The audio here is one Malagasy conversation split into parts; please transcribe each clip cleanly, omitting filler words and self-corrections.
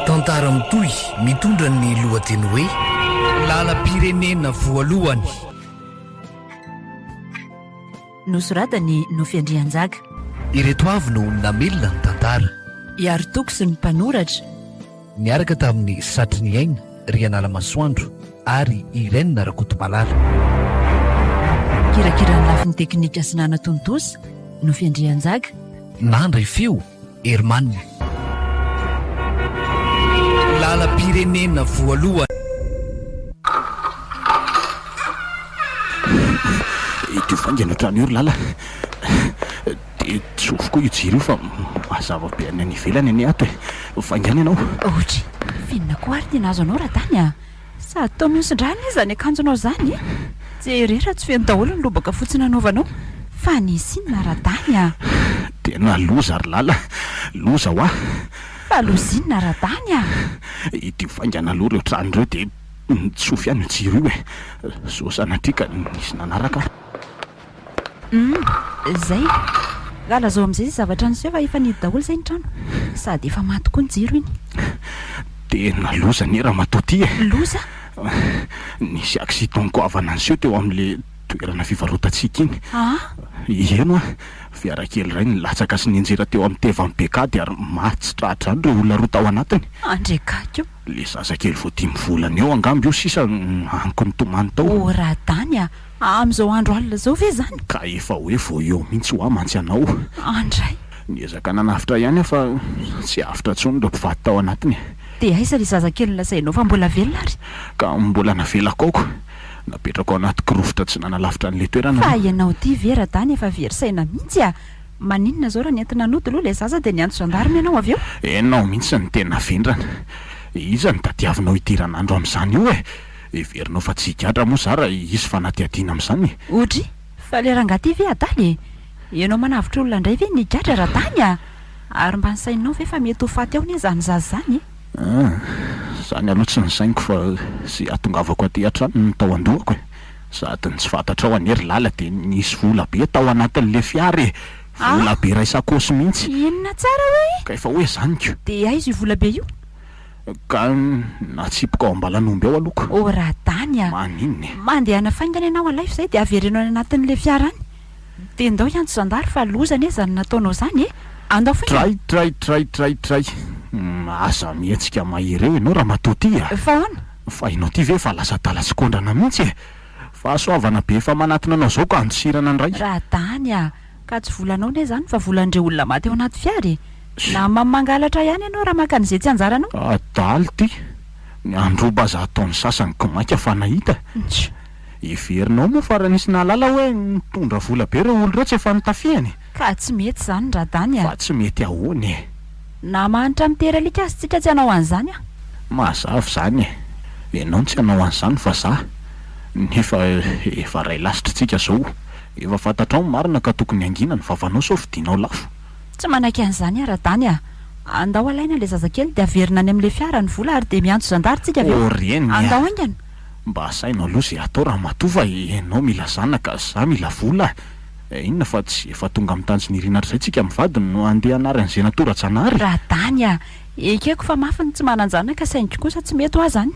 Tantara mitohy mitondra ny lohateny hoe lalam-pirenena voalohany. Nosoratany Nofy Andrianjaka. Ireto avy no namelona ny tantara. Iary Toko sy ny mpanoratra. Niaraka tamin'ny Satriny Aina, Rianala Masoandro ary Irène Rakotomalala. Kirakirany lafin'ny teknika sy nana tontosa Nofy Andrianjaka. Nandry feo Hermanina. Lalam-pirenena voalohany. Ity vangana trano io ry lala dia tsofoko io jiro io fa mazava be any ivelany any ato e. Vangana ianao Ohatra finona koa ary tena azo anao raha tany a. Sady tao mihosindrany izany akanjonao zany e. Jerera tsy feno daholo ny lobaka fotsiny anaovanao fa ny sinona raha tany a. tena loza ry lala, loza hoa. Fa lozinona raha tany a. Ity vangana aloha ireo trano ireo dia tsofy ihany io jiro io e. So sanatrika nisy nanaraka. Zay gala zao amin'izay zavatra niseho fa efa nidy daholo izay ny trano sady efa maty koa ny jiro iny. Tena loza ny raha matoty e. Loza? Nisy accident goavana niseho teo amin'le toerana fivarotantsika iny. Eno a fiara kely iray nilatsaka sy nianjera teo amin'ny tevany bekady ary maty sy tratra any ireo olona roa tao anatiny. Andrekakio le zazakely vao 10 volana eo angamba io sisa anko ny tomany tao. O raha tany a amin'izao andro alina zao ve zany? Ka efa hoe vao eo mihitsy ho amantsy anao. Andray niezaka nanafitra ihany fa tsy afitra tsony ireo mpivady tao anatiny. dia aiza le zazakely lazainao fa mbola velona ary? Ka mbola navelako aoko napetrako ao anaty kirovitra tsy nanalavitra an'le toerana. Fa ianao ty vera tany efa verisaina mihitsy a. Maninona zao raha nentina nody aloha le zaza dia niantso gendarme ianao avy eo? Enao mihitsy ny tena vendrana. Iza ny tadiavinao itiranandro amin'izany io e. Everinao fa tsy gadra moa zara izy fanatiadiana amin'izany. Otry fa le rangaty ve adaly ianao manavitra olona indray ve nigadra raha tany a. Ary mba nysaininao ve fa mety ho faty ao ne zany zaza zany e. Zany aloha tsy nisainiko fa sy atongavako aty an-trano ny tao andohako e. Sady ny tsy fantatra ao anery lala dia nisy vola be tao anatin'le fiara e. Vola be ray sakosy mihitsy. Inona tsara hoe? Ka efa hoe zaniko. Dia aiza io vola be io? Ka natsipoka ao ambalan'omby ao alohako. O raha tany a. Maninona e. Mandeha anafaingana ianao alaifa izay dia averenao any anatin'le fiara any. Dia ndao iantso zandary fa loza ne zany nataonao zany e. Andao faingana. Tray aza mihetsika mahireo ianao raha matoty a. Fa ahoana? Fa ianao ty ve fa lasa talatsykondrana mihitsy e. Fa soavana be fa manatina anao zao ka andosirana ndray. Raha tany a. Ka tsy volanao ne zany fa volandreo olona maty ao anaty fiara e. Na mamangalatra ihany ianao raha maka an'izay tsy anjaranao. Adaly ty ny androbaza ataon'ny sasany komaika fa nahita. Everinao moa fa raha nisy nalala hoe mitondra vola be ireo olo ireo tsy efa nitafiany. Ka tsy mety zany raha tany a. Fa tsy mety ahoana e. Na mahantra mitera alika azy tsika tsy hanao an'izany a. Mazava zany e. Ianao tsy hanao an'izany fa za nefa efa ray lasitritsika zao. Efa fantatrao marina ka tokony angina ny vavanao sao fidinao lafo. Tsy manaiky an'izany a raha tany a. Andao alaina le zazakely dia averina any amin'le fiara ny vola ary dia miantso zandary tsika avy eo. Orieny andao aingana. Mba sainao aloha zay atao raha matova ianao mila zanaka za mila vola. Inona fa tsy efa tonga amin'ny tany sy nirinatra izay tsika mivady no andeha anaran'izay natoratsanary. Raha tany a ekeko fa mafiny tsy manan-janaka saingy kosa tsy mety ho azy zany.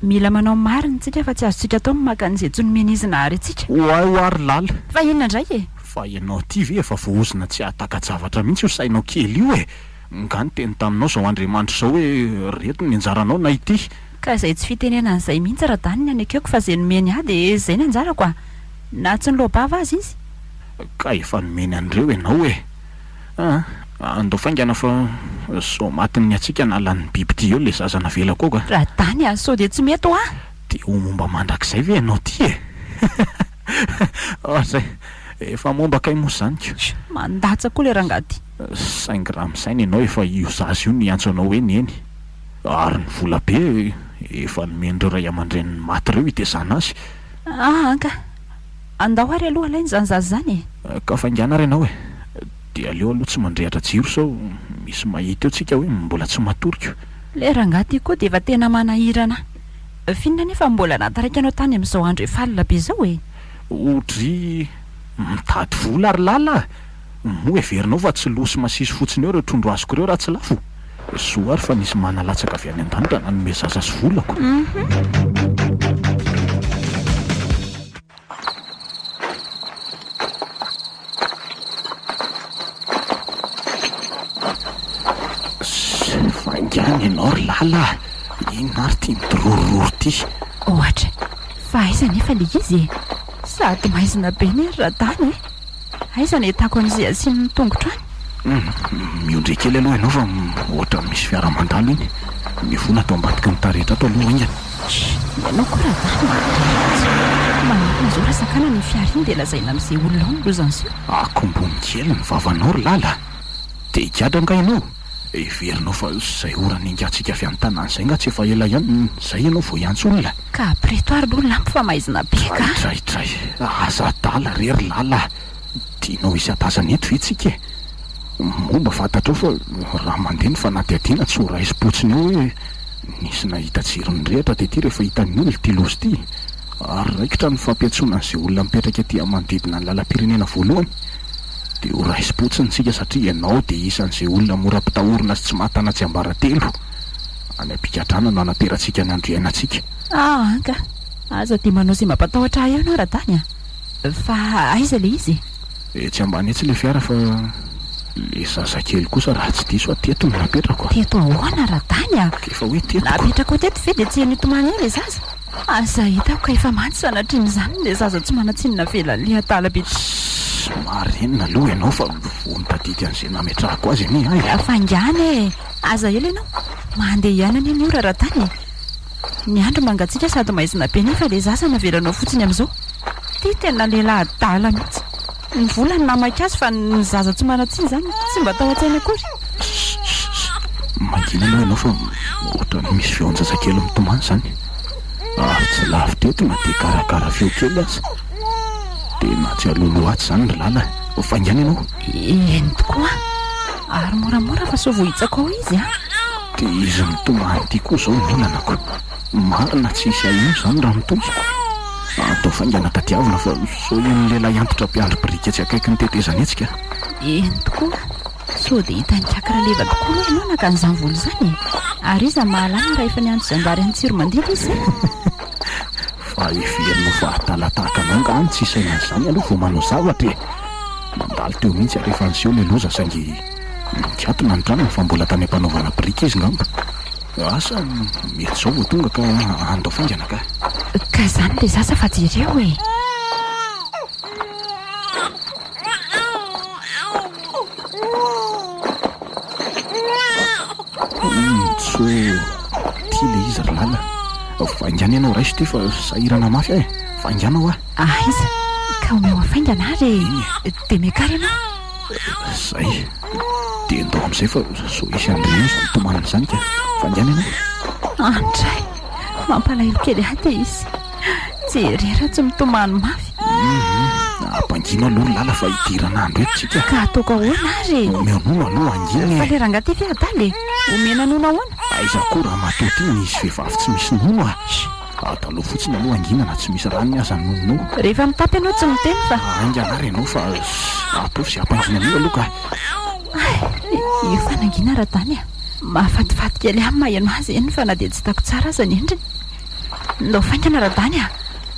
Mila manao marina tsika fa tsy azontsika atao maka an'izay tsy nomenizina ary tsika. Oary lala. Fa inona indray e? Fa ianao ty ve efa voozina tsy ahataka-javatra mihitsy ho sainao kely io e. Ngany teny taminao zao Andriamanitra zao hoe reto ny anjaranao na ity. Ka izay tsy fitenena an'izay mihitsy raha tany ny anekeko fa izay nomeny ahy dia izay ny anjarako a. Na tsy nilobava azy izy. Ka efa nomeny an'ireo ianao e. Andao faingana fa so matin'ny atsika nalan'ny biby ty eo le zaza navelako ao ka. Raha tany a sao dia tsy mety ho a. Dia ho momba mandrakizay ve ianao ty e. Zay efa momba kay moa zaniko. Mandatsa koa le rangaty. Saingy raha misaina ianao efa io zaza io niantso anao hoe neny. Ary ny vola be efa nomen'ireo ray aman-dreniny maty ireo hitezana azy. Ka andao ary aloha alainy zany zaza zany e. Ka faingana ary ianao e. Dia aleo aloha tsy mandrehatra jiro sao misy mahita eo tsika hoe mbola tsy matoriko. Le rangaty koa dia efa tena manahirana. Finona nefa mbola nataraiky anao tany amin'izao andro efa alina be zao e. Otry mitady vola ary lala. moa everinao fa tsy losy masisy fotsiny eo reo trondro azoko ireo raha tsy lafo soa ary fa nisy manalatsaka avy any an-danitra nanome zaza sy volako. Fangany ianao ry lala ina ary tia midorororo ty ohatra fa aiza nefa le izy sady maizina be ny ry radany aiza ny etako an'izay asiany tongotra any miondre kely aloha ianao fa ohatra misy fiara-mandalo iny mivona atao ambadiky ny taretra ato aloha ingany ianao koa radany manana zao raha sakana ny fiara iny dia lazaina amin'izay olona ao nylozany sio akombony kely ny vavanao ry lala dia higadra nga ianao everinao fa zay orany ingatsika avy amin'ny tanàna zay nga tsy efa ela ihany zay ianao vao iantso olona ka prétoire l'olona ampy fa maizina be ka traitray aza dala rery lala tianao isy atazana eto vetsika momba fantatrao fa raha mandeha ny fanadihadiana tsy ho raisy-potsiny eo hoe nisy nahita tsirony rehatra dia ty rehefa hitan'ny olona ty lozy ty ary raikitra ny fampiatsoana an'izay olona mipetraka ty manodidina ny lalam-pirenena voalohany dia ho raisy-potsiny tsika satria ianao dia isan'izay olona mora-pitahorina sy tsy mahatana tsy ambaratelo any ampikatrana no anaterantsika ny andro iainantsika ka aza dia manao izay mampatahotra ahy eo ianao radany fa aiza le izy tsy ambany etsy le fiara fa le zazakely kosa raha tsy diso ateto no napetrako teto ahoana radany efa hoe tetoko napetraka o teto ve dia tsy hanitomany eo le zaza aza hitako ka efa mantsy sanatriny izany le zaza tsy manatsinina velany atalabe marenina aloha ianao fa vonitadidy an'izay nametrahako azy any ay fangany aza ela ianao mandeha ianany any io raradany ny andro mangatsika sady maizina be nefa le zaza navelanao fotsiny amin'izao ty tena lehilahy adala mihitsy ny volany namaka azy fa ny zaza tsy manatsiny zany tsy mba tao an-tsaina akory mangina aloha ianao fa ohatra ny misy feon-jazakely mitomany zany ary tsy lavy teto na dia karakara feo kely azy dia na tsy aloloha aty zany ry lala fangany ianao eny tokoa ary moramora fa so vohitsako ao izy dia izy mitomany ty koa zao mihinanako marina tsy isy ahino zany raha mitombo atao faingana tadiavina fa so iny lehilahy antitra mpiandro brika tsy akaiky ny tetezany etsika eny tokoa so dia hitany kakara leva tokoa loha ianao naka an'izany volo zany ary iza mahalana raha efa niandro zandary any tsiro mandila izy fa everinao fahatalatahaka anao nga any tsy isaina an'izany aloha vao manao zavatra mandalo teo mihitsy rehefa an'seho le loza saingy mikatona ny tranony fa mbola tany ampanaovana brika izy ngamba asa mety zao vao tonga ka andao faingana ka zany le zaza fa jereo so ty le izy ry lala vaingana ianao raiso ty fa sahirana mafy vainganao iza ka omeo afaingana ary dia mekary ianao zay dia ndao amin'izay fa so isy andreny zany tomanina zany ka vaingana ianao andray mampalahelo kely ahy dia izy jerera tsy mitomany mafy ampangino aloha lala fa hidiranandro eto tsika ka ataoko ahoana ary omeonono aloha anginy fa le rangaty fe adaly omena nono ahoana aiza koa raha matoty iny izy vehivavy tsy misy nono taloha fotsiny aloha angina na tsy misy ranony aza ny nononao rehefa mitapy ianao tsy miteny fa anganary ianao fa ataovy zay ampangina anio aloha ka io fanangina radany mahafatifaty kely ahy maheno azy eny fa na dia tsy hitako tsara aza ny endriny ndao faingana radany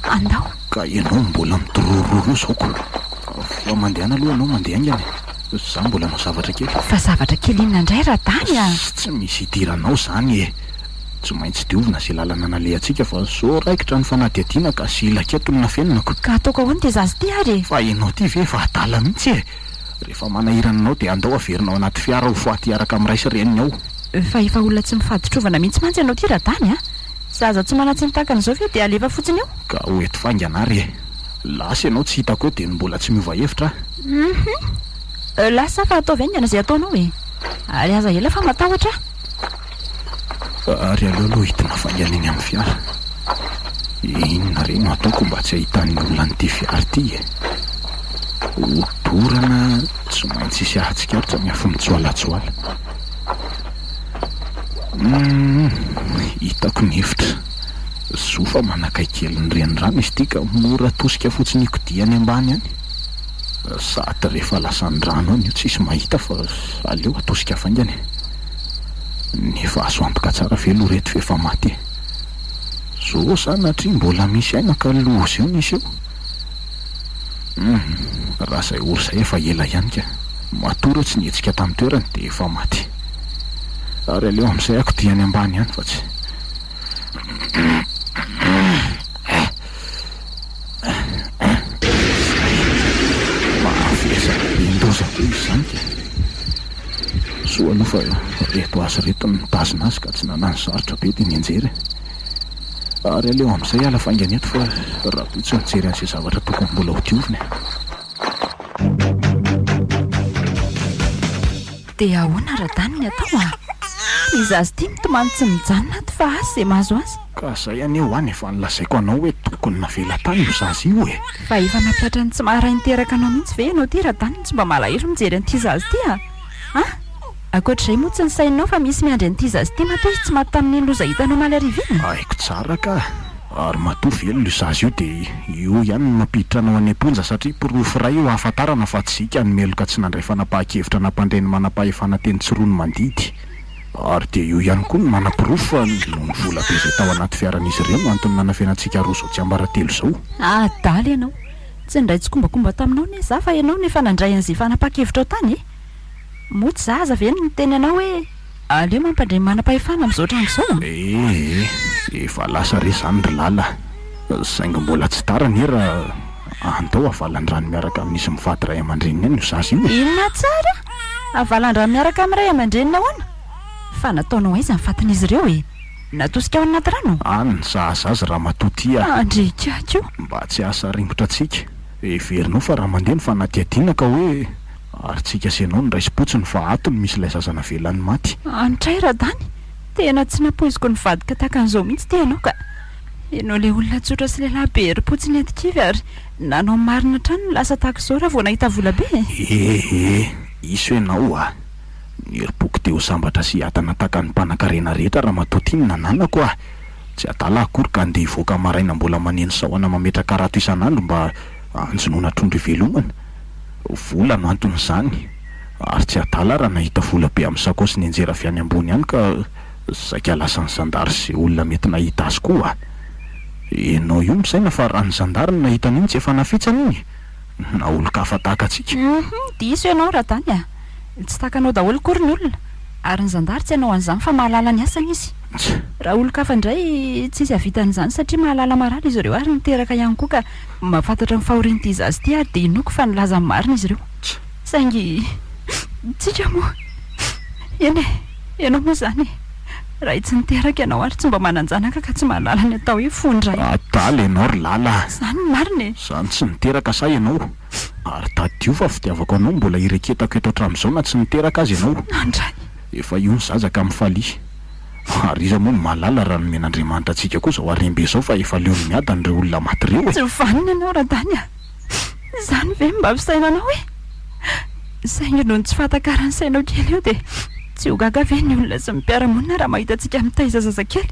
andao ka ianao mbola midorororo zao ko fa mandehana aloha ianao mandeha angany za mbola anao zavatra kely fa zavatra kely inona indray radany tsy misy hidiranao zany tsy maintsy diovina zay lalana nalehantsika fa so raikitra ny fanadihadiana ka sy ilaketony na fenonako ka ataoko ahoana dia zazy ty ary fa ianao ty ve fa adala mihitsy rehefa manahirananao dia andao averinao anaty fiara ho faty araka amin'ny raisy reniny ao fa efa olona tsy mifaditrovana mihitsy mantsy ianao ty radany zaza tsy manatsy mitakan'izao ve dia alefa fotsiny eo ka hoeto fainganary lasa ianao tsy hitako hoe dia mbola tsy miova hevitra lasa fa ataovy aingana zay ataonao ary aza ela fa matahotra ary aleoaloha hitina faingana eny amin'ny fiara inona re no ataoko mba tsy hahitan'ny olona n'ity fiara ty hodorana tsy maintsy isy ahatsikaritra miafo mitsoalatsoala hitako ny hevitra so fa manakay kely ny renirano izy ty ka mora tosika fotsiny ikodiany ambany any Sady rehefa lasan'ny rano any io tsisy mahita fa aleo atosika faingany. Nefa azo antoka tsara ve lo reto fa efa maty. Zo sanatria mbola misy aina ka loza io nisy eo. Raha izay oro izay efa ela ihany ka matory tsy nihetsika tamin'ny toerany dia efa maty. Ary aleo amin'izay aiko dia any ambany ihany fa tsy indozako izany ka soa aloha fa reto azy reto mitazona azy ka tsy nanany sarotra be dia nianjery. Ary aleo amin'izay ala faingany eto fa raha koa tsy mijery an'izay zavatra tokony mbola ho diovina. dia ahoana ra-dany ny atao a? Izy azy tia mitomany tsy mijanona ato fa azy izay mahazo azy. Ka izay aneo any efa nilazaiko anao hoe tokony navela tany io zazy io e. Fa efa nampiatra ny tsy maharay niteraka anao mihitsy ve ianao ty ra-dany tsy mba malahelo mijery an'ity zazy ty a? Ankoatr'izay moa tsy ny sainao fa misy miandry an'ity zazy ty matoa izy tsy maty tamin'ny loza hitanao malariviana. Haiko tsara ka. Ary matoa velona io zazy io dia io ihany no mampiditra anao any am-ponja satria porofo ray io ahafantarana fa tsy zika ny meloka tsy nandray fanapahan-kevitra nampandray ny manam-pahefana teny Tsirony mandidy. Ary dia io ihany koa no manam-porofo fa noho ny vola be izay tao anaty fiaran'izy ireo no antony nanafenantsika roa zao tsy ambaratelo izao. Daly ianao tsy ndray tsy kombakomba taminao ne za fa ianao nefa nandray an'izay fanapahan-kevitra ao tany e. Motsy zaza ve ny teny anao hoe aleo mampandray manam-pahefana amin'izao trano izao. Efa lasa re izany ry lala. Saingy mbola tsy tarany raha andao avalan-drano miaraka amin'izy mivady ray aman-dreniny any io zazy io. Inona tsara? Avalan-drano miaraka amin'ny ray aman-dreniny ahoana? Fa nataonao aiza ny fatin'izy ireo e? Natosika ao anaty rano? Any zazazy raha matotia. Andrikako mba tsy asa ringotra tsika. Everinao fa raha mandeha ny fanadihadiana ka hoe ary tsika senao ny raisi-potsiny fa ato no misy ilay zazana velany maty. Antray ra-dany tena tsy napoiziko ny vadika tahaka an'izao mihitsy te ianao ka ianao ilay olona tsotra sy lehilahy be herim-potsiny entikivy ary nanao marina trano lasa tahaka izao raha vao nahita vola be. Iso ianao a. Ny herim-poko teo sambatra sy hatana tahaka ny mpanan-karena rehetra raha matoa tia ny nananako a. Tsy atala akory ka andeha hivoaka maraina mbola maneno sahoana mametraka rato isan'andro mba anjonoana trondro ivelomana. Vola no anton'izany. Ary tsy atala raha nahita vola be amin'ny sakosy ny anjera avy any ambony ihany ka saika lasa ny zandary sy olona mety nahita azy koa. Ianao io misaina fa raha ny zandary no nahita an'iny tsy efa nafitsana iny na olo-kafa tahaka atsika. Diso ianao ra-dany a. Tsy takanao daholo kory ny olona ary ny zandary tsy ianao an'izany fa mahalala ny asany izy. Raha olo-kafa indray tsy izy havitan'izany satria mahalala marary izy ireo ary niteraka ihany koa ka mahafantatra ny fahorian'ity zazy ty ary dia inoko fa nilaza marina izy ireo. Saingy tsika moa ianao moa zany raha tsy niteraka ianao ary tsy mba mananjanaka ka tsy mahalala ny atao hoe fondray. Adaly ianao ry lala. Zany marina e. Zany tsy niteraka sa ianao. Ary tadio fa fitiavako anao mbola ireketako eto hatramin'izao na tsy niteraka azy ianao. Andray efa io ny zazaka amin'ny falia. Ary iza moa ny mahalala raha nomen'Andriamanitra antsika koa zao arembe zao fa efa leo ny miadany ireo olona maty ireo e. Tsy vanina ianao ra-dany a. Zany ve mba fisainanao hoe saingy noho ny tsy fahatakarany sainao kely eo dia tsy ho gaga ve ny olona sy mipiaramonina raha mahita antsika mitaiza zazakely.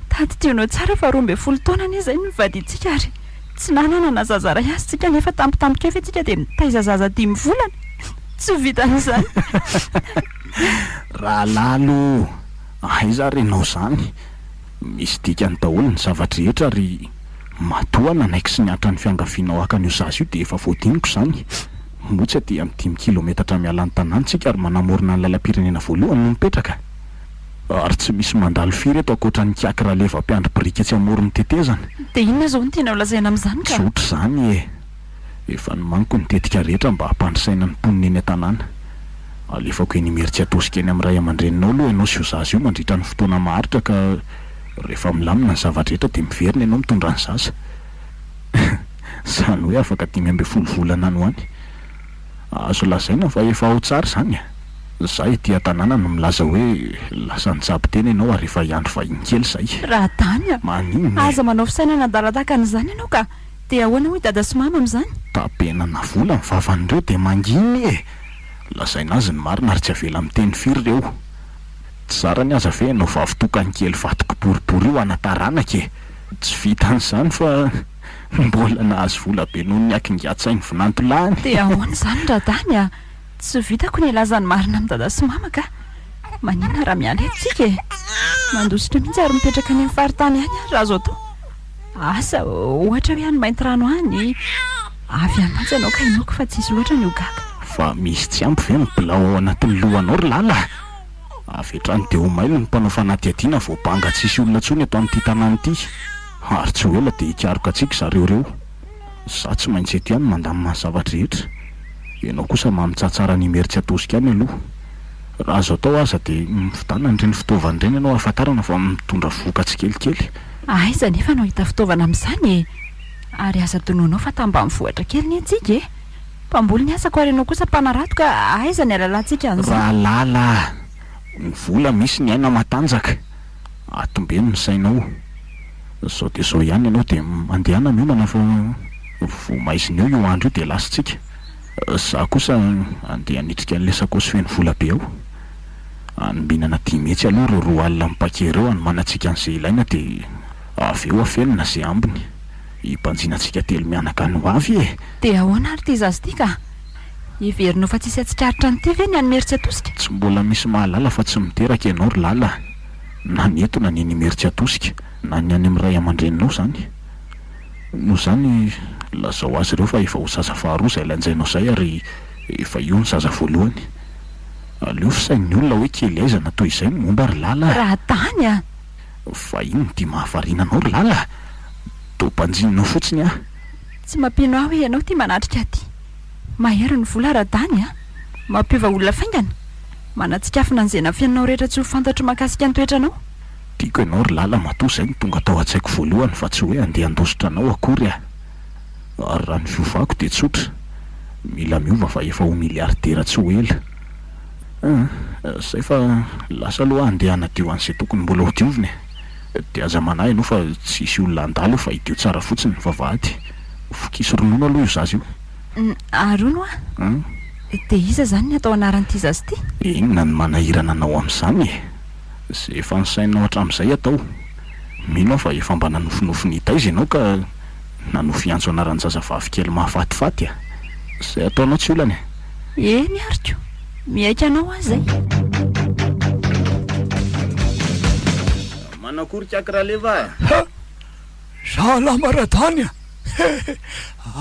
Tady tionao tsara fa 12 taona anie izay no nivadintsika ary tsy nanana na zaza ray azy tsika nefa tampotampoka efa tsika dia mitaiza zaza 5 volana. Tsy vitan'izany. Rahalalo aiza renao zany. Misy dikany daholo ny zavatra rehetra ary matoa nanaiky sy niatra ny fiangavianao hakan'io zazy io dia efa voadiniko izany. Motsy dia amin'ny 10 kilometatra miala ny tanàntsika ary manamorona ny lalam-pirenena voalohany no mipetraka. Ary tsy misy mandalo firy eto ankoatra ny kiaky raha leva mpiandry biriky tsy amoron'ny tetezana. Dia inona izao no tianao lazaina amin'izany ka? Tsotra izany e. Efa nomaniko ny tetika rehetra mba hampandrisaina ny mponina eny an-tanàna. Alefako eny imeritsy atosika eny amin'ny ray aman-dreninao aloha ianao sy io zazy io mandritra ny fotoana maharitra ka rehefa milamina ny zavatra rehetra dia miverina ianao mitondra ny zaza. Izany hoe afaka 10 volana any ho any. Azo lazaina fa efa ao tsara izany a. Zahay ety an-tanàna no milaza hoe lasa nijabo-tena ianao ary efa hiandro vahiny kely izay. Ra-dany a. Maninona aza manao fisainana adaladaka an'izany ianao ka dia ahoana hoe dada sy mama amin'izany? Tapenana vola ny vavan'ireo dia manginy e. Lazaina azy ny marina ary tsy avela miteny firy ireo. Tsara ny aza ve ianao vavitokany kely vatoko boribory io anatarana ke. Tsy vitan'izany fa Mbola nahazo vola be noho ny akingatsainy vinantolany. dia ahoana izany radany a tsy vitako ny ilazany marina amin'ny dada sy mama ka manina raha miala etsika e mandositra mihitsy ary mipetraka any amin'ny faritany any raha zao to asa ohatra hoe any mainty rano any avy any mantsy ianao ka inaoko fa tsisy loatra ny hogaga Fa misy tsy ampy ve mibilao ao anatin'ny lohanao ry lala? Avetrany dia ho mailo ny mpanao fanadihadiana vao banga tsisy olona ntsony eto amin'ity tanàna ity. Ary tsy ho ela dia hikaroka antsika zareo reo. Za tsy maintsy eto ihany mandamina ny zavatra rehetra. Ianao kosa mamitsaratsara ny meritry atosika any aloha. Raha azo atao aza dia mivitana an'ireny fitaovana ireny ianao ahafantarana fa mitondra voka-tsy kelikely. aiza nefa anao hita fitaovana amin'izany e ary aza donoanao fa tamba mivohatra kely ny antsika e mpamboly ny asako ary ianao kosa mpanarato ka aiza ny alalantsika an'izany Rahalala, ny vola misy ny aina matanjaka. Atombeny ny sainao. Sao dia sao ihany ianao dia mandehana miomana fa vao maizina eo io andro io dia lasitsika. Za kosa andeha hanitrika an'ilay sakosy feno vola be ao. Anominana 10 mihitsy aloha ireo 2 alina mipakera eo anomanantsika an'izay ilaina dia avy eo afenina izay ambiny. Hipanjinantsika telo mianaka ny ho avy e. dia ahoana ary ty zazy ty ka iverinao fa tsisy atsikaritra nyty ve ny anymeritsy atosika Tsy mbola misy mahalala fa tsy miteraka ianao ry lala. Na ny eto na ny meritry atosika na ny any amin'ny ray aman-dreninao zany. Noho izany lazao azy ireo fa efa ho zaza faharoa izay lanjainao izay ary efa io ny zaza voalohany. Aleo fisain'ny olona hoe kely aizana toy izay momba ry lala. raha tany a Fa ino no tia mahavarinanao ry lala? Dompanjinanao fotsiny a. tsy mampino aho hoe ianao ty manatrika ty mahery ny vola radany a mampiova olona faingana manatsikafina an'izay fiainanao rehetra tsy ho fantatro mahakasika ny toetranao Tiako ianao ry lala matoa izay ny tonga tao an-tsaiko voalohany fa tsy hoe andeha handositra anao akory a. Ary raha ny fiovako dia tsotra. Mila miova fa efa ho miliardera tsy ho ela. Izay fa lasa aloha andeha hanadio an'izay tokony mbola ho diovina. Dia aza manahy ianao fa tsisy olona andalo fa hidio tsara fotsiny ny vavahady. Fokisy ronono aloha io zazy io. arono a dia iza zany ny atao anaran'ity zazy ty Inona ny manahirana anao amin'izany e? Izay efa nisainao hatramin'izay atao. Mino aho fa efa mba nanofinofy ny taiza ianao ka nanofy antso anaran'ny zazavavy kely mahafatifaty a. Izay ataonao tsy olana e. eny ariko miaika anao azy zay Manakory kakraleva? Salama radany a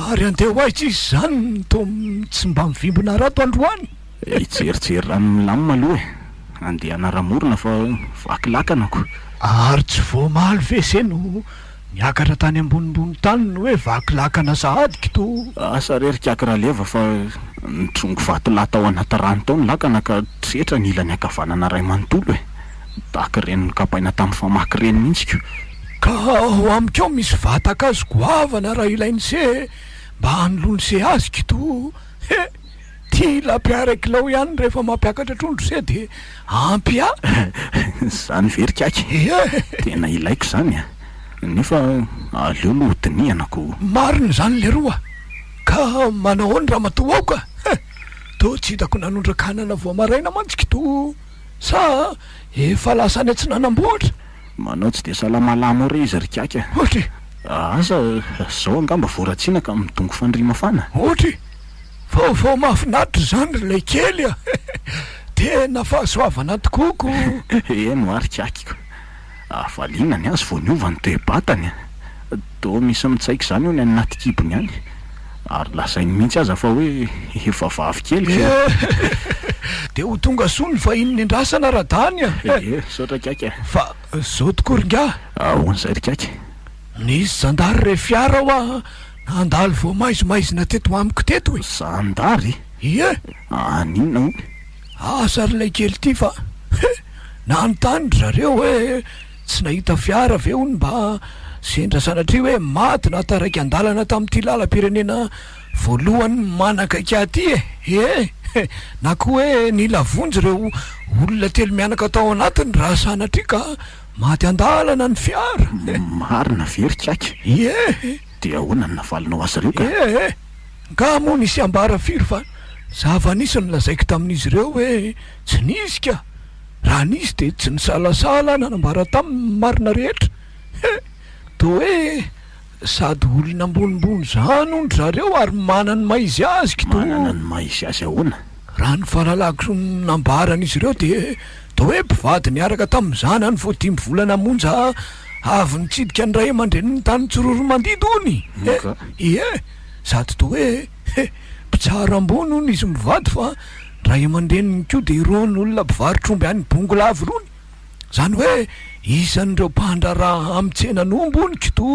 ary andeha ho aiza izy zany to tsy mba mivimbona rato androany Ijerijery rano milamina aloha e. Andeha hanaramorona fa vakilakanako. ary tsy voamaly ve se no miakatra tany ambonimbony tany no hoe vakilakana sahadika to Asa rery kakraleva fa nitrongo vato lata ao anaty rano tao ny lakana ka tretra ny ilany akavanana ray manontolo e. Tahaka ireny nokapaina tamin'ny famaky ireny mihitsy. ka ho amikao misy vataka azy goavana raha ilainy se mba hanolony se azika to ty lampiarakilao ihany rehefa mampiakatra trondro se de ampy a Zany very kaky. Tena ilaiko zany a. Nefa aleo aloha hodinianako. marina zany le roa ka manao ahoany raha matoa ao ka to tsy hitako nanondrakanana voamaraina mantsika to sa efa lasa any tsy nanamboatra Manao tsy dia salamalamo re izy ry kaky. ohatra Asa zao angamba voaratsiana ka midongo fandrima fana. ohatra vaovao mahafinaritra zany lay kely a tena fahasoavana tokoko Eno ary kakiko. Avaliana ny azy vao niova ny toe-batany. To misy mitsaika izany io ny any anaty kibony any. Ary lasainy mihitsy aza fa hoe efa vavy kely. de ho tonga soa ny vahiny ny andrasana radany a Saotra kaky. fa zao tokoringa Ahoan'izay ry kaky. nisy zandary re fiara ho a nandalo vo maizomaizina teto amiko teto e Zandary? ie Aninona ho? asa ry lay kely ty fa nanontanyry zareo hoe tsy nahita fiara ve hony mba sendra sanatria hoe maty na taraiky andalana tamin'ity lalam-pirenena voalohany manakaiky aty e na koa hoe nilavonjy ireo olona telo mianaka tao anatiny raha sanatria ka maty andalana ny fiara Marina very kaky. ie Dia ahoana ny navalinao azy ireo ka? nga moa nisy ambara firy fa zava-nisy ny lazaiko tamin'izy ireo hoe tsy nisy ka raha nisy de tsy nisalasala nanambara tamin'ny marina rehetra to hoe sady olona ambonimbony zany ondry zareo ary manany maizy azy manana ny maizy azy ahoana raha ny fahalalako nambaran'izy ireo de hoe mpivady niaraka tamin'izany any vao 5 volana monja avy nitsidika ny ray aman-dreniny tany tsororo mandidy ony sady to hoe mpitsara ambony ony izy mivady fa ray aman-dreniny ko de irony olona mpivarotromby any bongolavy rony zany hoe isan'ireo mpandraraha amin'ny tsenan'omby ony kito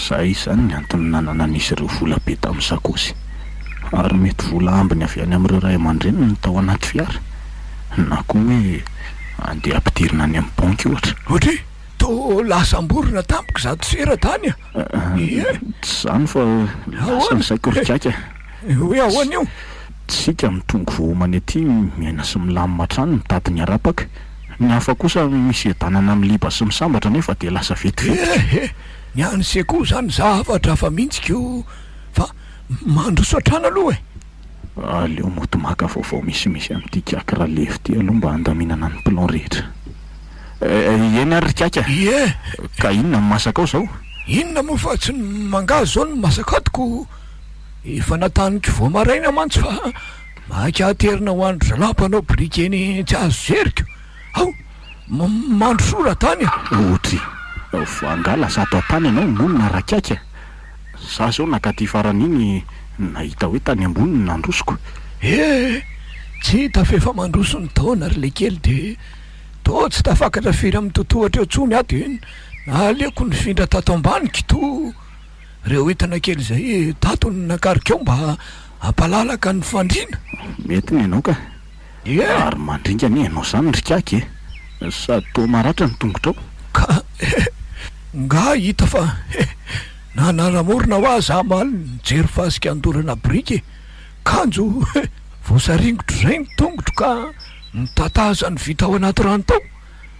zay zany ny antony nananan'izy ireo vola be tamin'ny sakosy ary mety vola ambiny avy any amin'ireo ray aman-dreniny ny tao anaty fiara na koa hoe andeha ampidirina any amin'ny banky ohatra to lasamborona tampoka zato sera tany zany fa lasa ny saikorikiaka hoe ahoana io tsika mitongo vohomany aty miaina sy milamina trano mitady ny arapaka ny hafa kosa misy edanana amin'ny liba sy misambatra nefa de lasa vetivety ny any se koa zany zavatra fa mihitsiko fa mandroso atrana aloha aleo moto maka vaovao misimisy amin'ity kiaka raha lefy ty aloha mba handaminana ny plan rehetra eny ary rikaka ka inona masaka ao zao inona moa fa tsy mangazo zao ny masakatoko efa nataniko vo maraina mantsy fa makaterina ho andro zalapanao brika eny tsy azo zeriko ao mandro sora tany ohatra fa angala zato atany ianao monina rakaka za zao nakaty faran'iny nahita hoe tany ambony nandrosoko tsy hita fefa mandroso ny taona ary le kely de to tsy tafakatra firy amin'ny totohatra eo tsony ato eny na aleoko ny findra tato ambaniky to reo entana kely zay tato ny nakarikeo mba ampalalaka ny fandrina mety ny ianao ka ary mandringa ny ianao zany rikaky sady to maratra ny tongotra ao ka nga hita fa nanaramorona ho azy amaly nijery fasika andorana brika kanjo voasaringotro zay ny tongotro ka mitataza ny vita ao anaty rano tao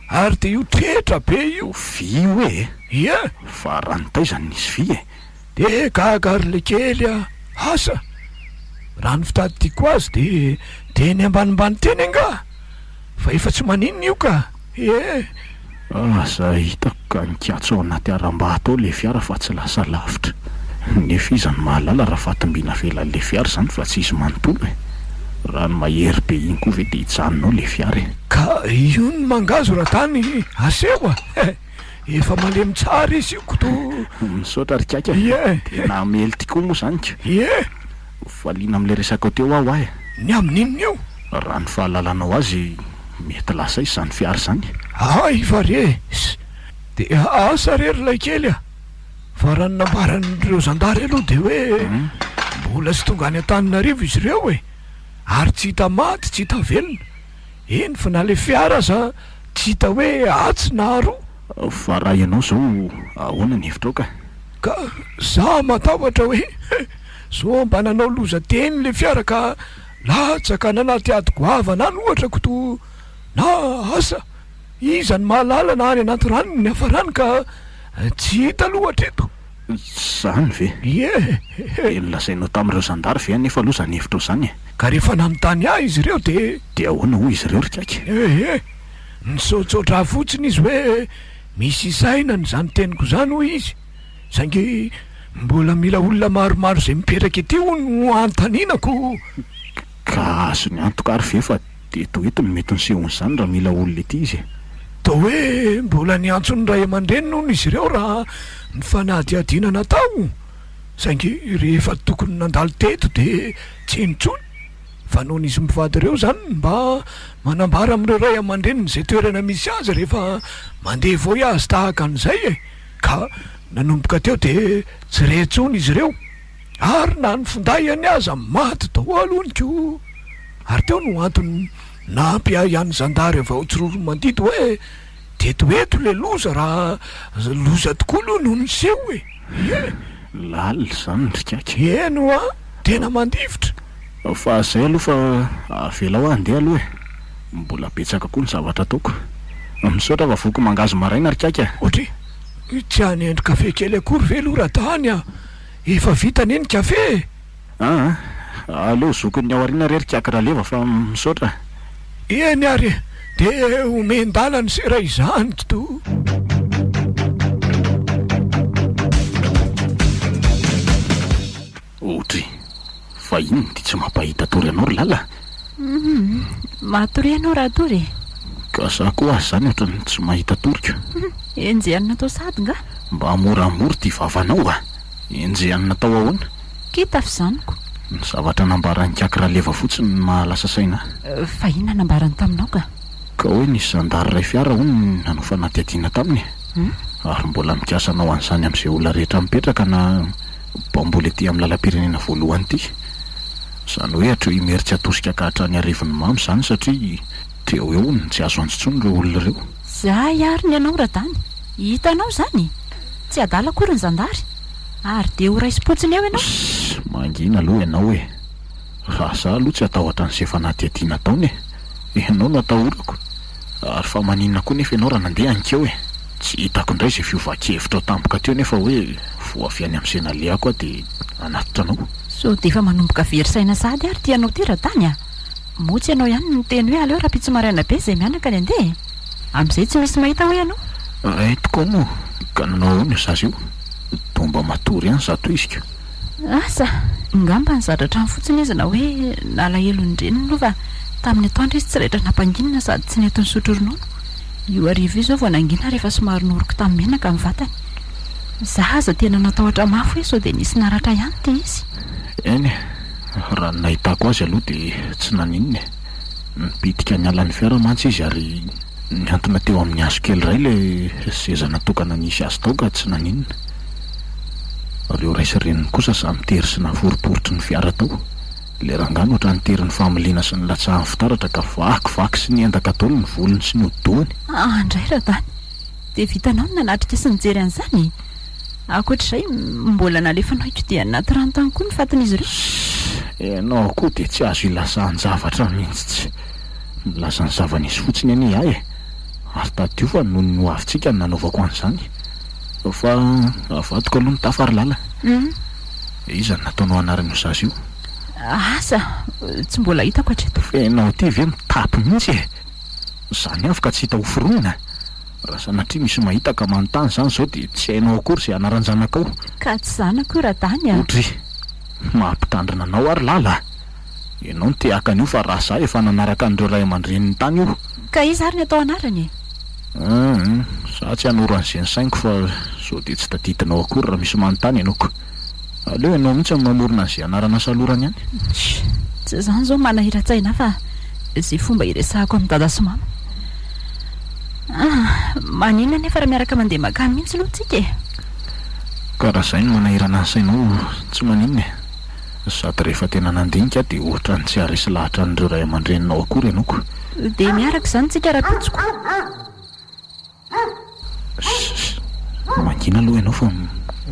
ary de io tretra be io vy hoe fa ranotaizany nisy vy de gagary le kely asa raha ny fitady tiako azy de ny ambanimbany teny anga fa efa tsy maninona io ka za hitako ka nikatso ao anaty aram-bato ao le fiara fa tsy lasa lavitra nefa izy ny mahalala raha fatimbina velan'le fiara zany fa tsy izy manontolo raha ny mahery be iny koa ve de hijanonao le fiara ka io ny mangazo raha tany aseho efa malemy tsara izy io koto misaotra rikaka tena mely ty koa moa zany ka valiana amin'le resaka teo aho ny amin'inona io raha ny fahalalanao azy mety lasa izy zany fiara zany fa re de asa rery lay kely fa raha ny nambaran'ireo zandary aloha de hoe mbola sy tonga any an-taninarivo izy ireo ary tsy hita maty tsy hita velona eny fa na le fiara za tsy hita hoe atsy na roa fa raha ianao zao ahoana ny hevitra ao ka za matahotra hoe so mba nanao loza teny le fiara ka latsaka nanaty ady goavana any ohatra koto na asa iza ny mahalala na any anaty ranony ny hafarany ka tsy hita lohatra eto zany ve nolazainao tamin'ireo zandary ve nefa aloha zany hevitra ao zany ka rehefa nanontany izy ireo de ahoana hoy izy ireo rikaky nisotsotra fotsiny izy hoe misy isaina ny zany teniko zany hoy izy saingy mbola mila olona maromaro zay mipetraka ety no antaninako ka azo ny antoka ary ve fa de to eto ny mety ny sehony zany raha mila olona ety izy to hoe mbola ny antsony ray aman-dreny nohony izy ireo raha ny fanadiadinana tao saingy rehefa tokony nandalo teto de tsy intsony fa nohony izy mivady ireo zany mba manambara amin'ireo ray aman-dreniny zay toerana misy azy rehefa mandeha voyage tahaka an'izay ka nanomboka teo de tsy retsony izy ireo ary na ny fondahany aza maty daholo oniko ary teo no antony nampy ihany zandary avao tsororo mandidy hoe teto eto le loza raha loza tokoa aloha noho ny seho lalina zany rikaky eno tena mandivitra fa zay aloha fa avela ho andeha aloha mbola betsaka koa ny zavatra ataoko misaotra fa voko mangazo maraina rikaky ohatra tsy any endro kafe kely akory ve aloha raha tany efa vitany eny kafe aleo zokony ao arina re rikaka raha leva fa misaotra eny ary de omendalany se raha izany to Otry fa iny ty tsy mampahita tory anao ry lala. Matory ianao raha tory. Ka za koa azy zany ohatrany tsy mahita torika. Enjehanina tao sady nga. Mba moramora ty vavanao a. Enjehanina tao ahoana? Kita fizanoko. Ny zavatra nambarany kakraleva fotsiny mahalasa saina. Fa inona nambarany taminao ka hoe nisy zandary ray fiara hono nanao fanadihadiana taminy. Ary mbola mikasanao an'izany amin'izay olona rehetra mipetraka na mbola ety amin'ny lalam-pirenena voalohany ity. Zany hoe hatreo imeritsy atosika ka hatrany arivony mamy zany satria teo eo ny tsy azo antsontsony ireo olona ireo. Za iariny ianao radany. Hitanao zany tsy adala akory ny zandary ary de ho raisi-potsiny eo ianao. Mangina aloha ianao e. Raha za aloha tsy atahotra n'izay fanadihadiana taony e. Ianao no atahorako. Ary fa maninona koa nefa ianao raha nandeha anikeo e. Tsy hitako indray izay fiovankevitra tampoka teo nefa hoe voavy any amin'ny senaleako de anatitra anao. So de efa manomboka verisaina sady ary tianao ty radany a. Motsy ianao ihany ny teny hoe aleo raha-pitso maraina be izay mianaka ny andeha. Amin'izay tsy misy mahita hoe ianao. Tokoa moa ka nanao ahoana zazy io? Tomba matory ihany zato isika. Asa ngamba ny zadratra ny fotsiny izy na hoe nalahelo ny reniny aloha fa tamin'ny atoandro izy tsy rehetra nampanginina sady tsy netony sotro ronono. Io arivo izao vao nangina rehefa somary noroko tamin'ny menaka amin'ny vatany. Za aza tena natahotra mafy hoe sao de nisy naratra ihany ty izy. Eny raha ny nahitako azy aloha de tsy naninona. Nipitika ny alan'ny fiara mantsy izy ary niantona teo amin'ny hazo kely iray le seza natokana nisy azy tao ka tsy naninona. Reo raisy reniny kosa samy tery sy navoriporotry ny fiara tao. Le rangano ohatrany tery ny familiana sy ny latsahan'ny fitaratra ka vakivaky sy ny endaka taolo ny volony sy ny hodi-dohany. Andray radany de vitanao ny nanatrika sy nijery an'izany. Ankoatr'izay mbola nalefanao iko dia anaty rano tany koa ny fatin'izy ireo. Ianao koa de tsy azo ilasany zavatra mihitsy tsy milasany zava-nisy fotsiny any ahy e. Ary tadio fa noho ny hoavintsika ny nanaovako an'izany. Fa avadiko aloha ny tafary lala. Iza ny nataonao anaran'io zazy io? Asa tsy mbola hitako hatreto. Ianao ty ve mitapy mihitsy e. Zany afaka tsy hita hoforonina. Raha sanatria misy mahita ka manontany zany zao de tsy hainao akory izay anaran-janakao. Ka tsy zanako radany a. Otry mampitandrina anao ary lala. Ianao no te haka an'io fa raha za efa nanaraka an'ireo ray aman-dreniny tany io. Ka izy ary ny atao anarany e. Za tsy hanoro an'izay ny sainiko fa sao de tsy taditinao akory raha misy manontany ianaoko. Aleo ianao mihitsy amin'ny mamorona an'izay anarana salorany ihany. Tsy zany zao manahira-tsaina fa izay fomba iresahako amin'ny dada sy mama. Maninona nefa raha miaraka mandeha makany mihitsy aloha tsika e. Ka raha izay no manahirana ny sainao tsy maninona e. Sady rehefa tena nandinika de ohatrany tsy haresy lahatra an'ireo ray aman-dreninao akory ianaoko. De miaraka izany tsika raha-pitsoko. Mangina aloha ianao fa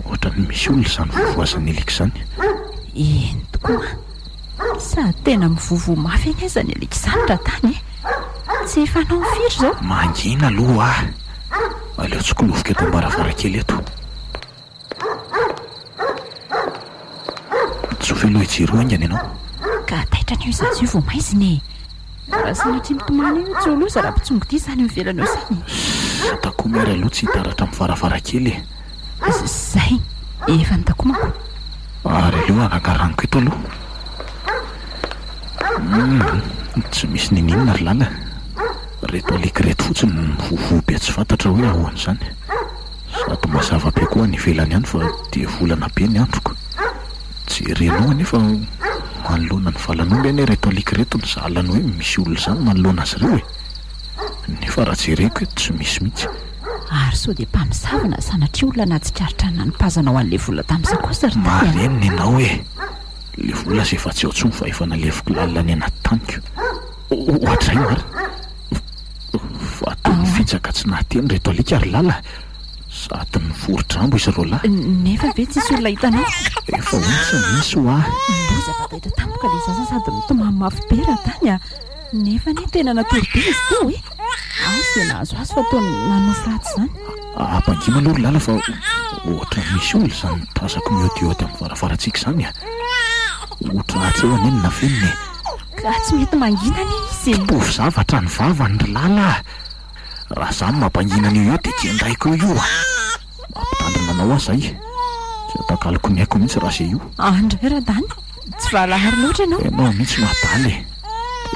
ohatrany misy olona izany vovoazany eliko izany. Eny tokoa. Sa tena mivovo mafy eny aza ny eliko izany radany e. Tsy fanao firy zao. Mangina aloha aleo tsikolovika eto am-baravarakely eto. Tsofi aloha hijery aingana ianao. Ka taitra an'io zazy io vao maiziny e. Raha sanatria mitomany io tsy oloza raha pitsongo ity izany mivelana eo izany. Atako miara aloha tsy hitaratra amin'ny varavarakely e. Zay efa nitakomako. Ary aleo anangaraniko eto aloha. Tsy misy ninina ry lala. Reto alika reto fotsiny mivovo be tsy fantatra hoe ahoana izany. Sady mazava be koa ny ivelany ihany fa dia volana be ny androko. Jerenao anefa manoloana ny valanomby ane reto alika reto ny zalany hoe misy olona izany manoloana azy ireo e. Nefa raha jereko tsy misy mihitsy. Ary sao dia mpamosavana sanatria olona nahatsikaritra nanimpazanao an'ilay vola tamin'izay kosa ry tany. Marenina ianao e. Le vola sy efa tsy ao tsony fa efa naleviko lalina any anaty taniko. Ohatray mary. Fa toy ny fitsaka tsy nahateny reto alika ry lala. Sady ny vorodrambo izy reo lahy. Nefa ve tsisy olona hitanao? Efa onisy misy ho ahy. Bozaka taitra tampoka le zaza sady mitomany mafy be radany a. Nefa ne tena natory be izy teo e. Asy dia nahazo azy fa toy nanofy ratsy izany. Ampangina aloha ry lala fa ohatra misy olona izany tazako miodiody amin'ny varavarantsika izany a. Ohatra ratsy eo aneny na feniny. Ka tsy mety mangina ny izy. Mpovy zavatra ny vavany ry lala. Raha zany mampangina an'io eo dia tiandraiko io a. Mampitandrina anao aho zay. Tsy takaloko ny haiko mihitsy raha zay io. Andray Radany, tsy valahary loatra ianao. Ianao mihitsy mahataly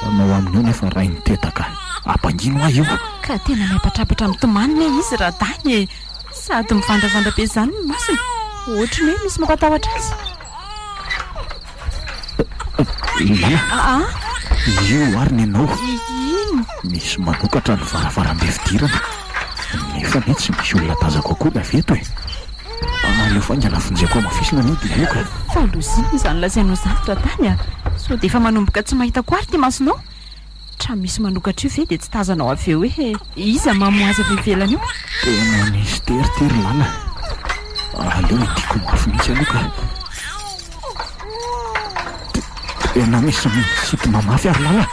ianao amin'io nefa ray nitetaka ampangino ahy io. Ka tena miapatrapatra mitomanina izy Radany, sady mivandravandra be izany ny masony, ohatry ny hoe misy mampatahotra azy. Lala, io ary ny ianao Ino? misy manokatra ny varavarambe fidirana nefa ny tsy misy olona tazako akory avy eto e. Aleo fa ingana fonjeko amafisina ny dioka. Fa loziny izany lazainao izany Radany, sao dia efa manomboka tsy mahita koary ty masonao. Tra misy manokatra io ve dia tsy tazanao avy eo hoe iza mamoa azy avy ivelany io. Tena misy teritery Lala. Aleo itiako mafy mihitsy aloka. Tena misy sity mamafy ary Lala.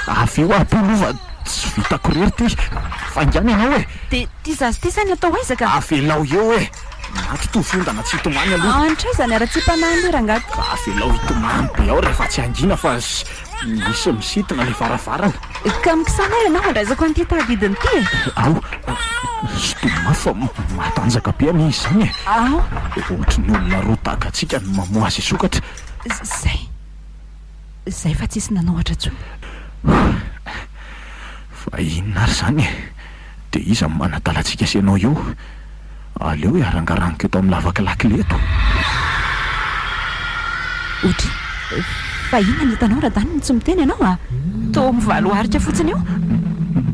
Avy eo apolova tsy vitako rery ty. Fangana ianao e. Dia ty zazy ty zany atao aizaka. Avelao eo e. Naty tovondana tsy hitomany aloha. Antray zany ara-tsy-panahy lera angaty. Avelao hitomany be ao rehefa tsy angina fa misy misitina le varavarana. Ka mikisana ianao andraizako an'ity tadidiny ty e. Ao, sitoma fa matanjaka be any izy zany e. Ao. Ohatry ny olona roa tahaka antsika no mamoa azy sokatra. Zay fa tsisy nanohatra tsony. Fa inona ary zany e. Dia iza manatalantsika sy ianao eo. Aleo arangaraniko eto amin'ny lavaka lakile eto. Otry, fa inona ny hitanao Radany tsy miteny ianao a? Toa mivaloharitra fotsiny eo.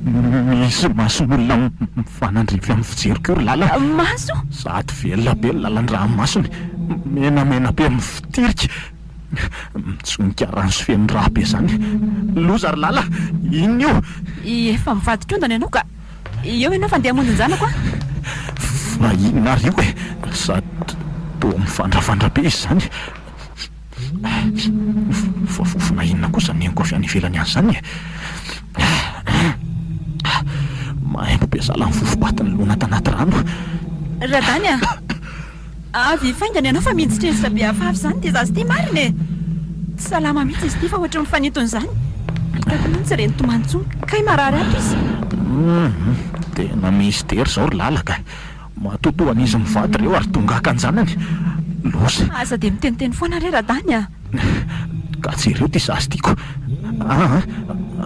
Misy mason'olona mifanandrivy amin'ny fijeriko eo ry Lala. Maso? Sady velona be ny lalan-draha masony. Menamena be amin'ny fitirika. Mitsonika rano sy feno raha be zany. Loza ry Lala, inona io? Efa mivadika ondana ianao ka eo ianao fa andeha hamonjy ny zanako a? Fa inona ary io e? Sady toa mifandravandra be izy zany. Fa fofona inona kosa neniko avy any ivelany any zany e. Mahaimbo be zala ny fofopatiny lona tanaty rano. Radany a, avy faingana ianao fa miditrerisitra be hafahafa zany ty zazy ty marina e. Tsy salama mihitsy izy ty fa ohatry mifanitony zany. Hitako mihitsy reny tomantsony kay marary ato izy. Tena misy tery zao ry Lala ka matotoany izy mivady reo ary tonga akanjanany. Loza. Aza dia miteniteny foana re Radany a. Ka tsy ireo ty zazy tiako.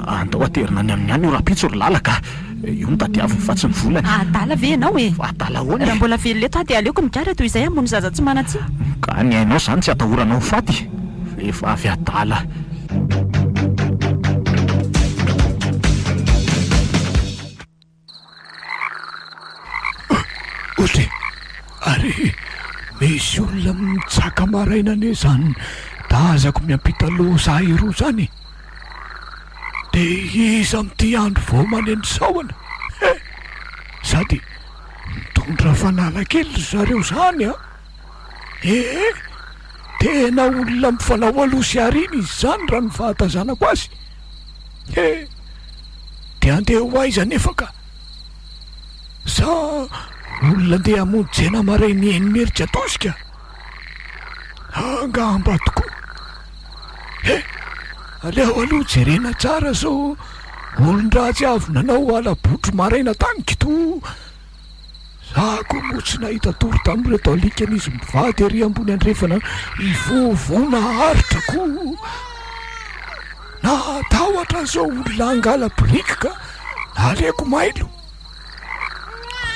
Andao aterina any amin'ny any io rapitso ry Lala ka io ny tadiaviny fa tsy ny volany. Adala ve ianao e? Adala hoany. Raha mbola velona eto dia aleoko mikara toy izay amono zaza tsy manatsiny. Ka ny hainao zany tsy atahoranao faty. Vehivavy adala. Otry, ary misy olona mitsaka maraina ane zany tazako miampita loza roa zany. Dia iza am'ty andro vao maneno saoana. Sady mitondra fanala kely zareo zany a. Tena olona mifanao aloha sy ariny izy zany raha ny fahatazanako azy. Dia andeha ho aiza nefa ka sa olona andeha hamonjy tsena marainy enimeritra atosika. Angamba tokoa. Aleo aloha jerena tsara zao olon-dratsy avy nanao alabotro maraina tanika to. Zako moa tsy nahita tory tamin'ireto alikan'izy mivady ery ambony andrefana ivovona aritrako. Natahotra zao olona angala brika ka naleko mailo.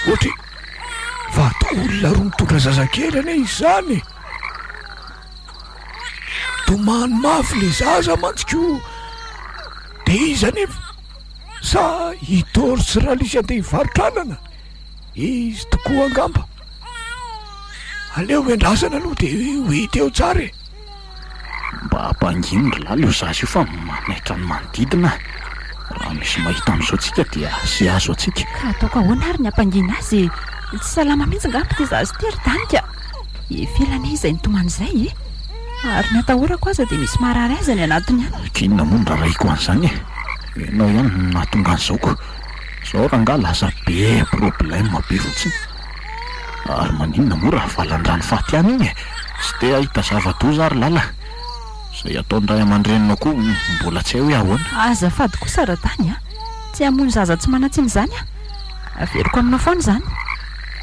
Ohatry fa atao olona roa mitondra zazakely ane izy zany. Tomany mafy le zaza mantsiko. De izy anefa sa hitory sy raha lisy andeha hivarotranana. Izy tokoa angamba. Aleo endrasana aloha dia ho hita eo tsara e. Mba hampangino ry Lala io zazy io fa manaitra ny manodidina. Raha misy mahita amin'izao tsika dia sy azo atsika. Ka ataoko ahoana ary ny hampangina azy? Tsy salama mihitsy ngamba ty zazy ty ry tanika. Ivelany izay nitomany izay e. Ary ny atahorako aza dia misy marary azy ny anatiny any. Kinona moa ny raraiko an'izany e. Ianao ihany no nahatonga an'izaoko. Zao raha nga lasa be problème be fotsiny. Ary maninona moa raha valan-drano faty any iny e. Tsy te ahita zava-doza ary Lala. Izay ataon-dray aman-drenina koa mbola tsy hay hoe ahoana. Azafady kosa Radany a. Tsy hamono zaza tsy manatsiny zany a. Averiko aminao foana zany.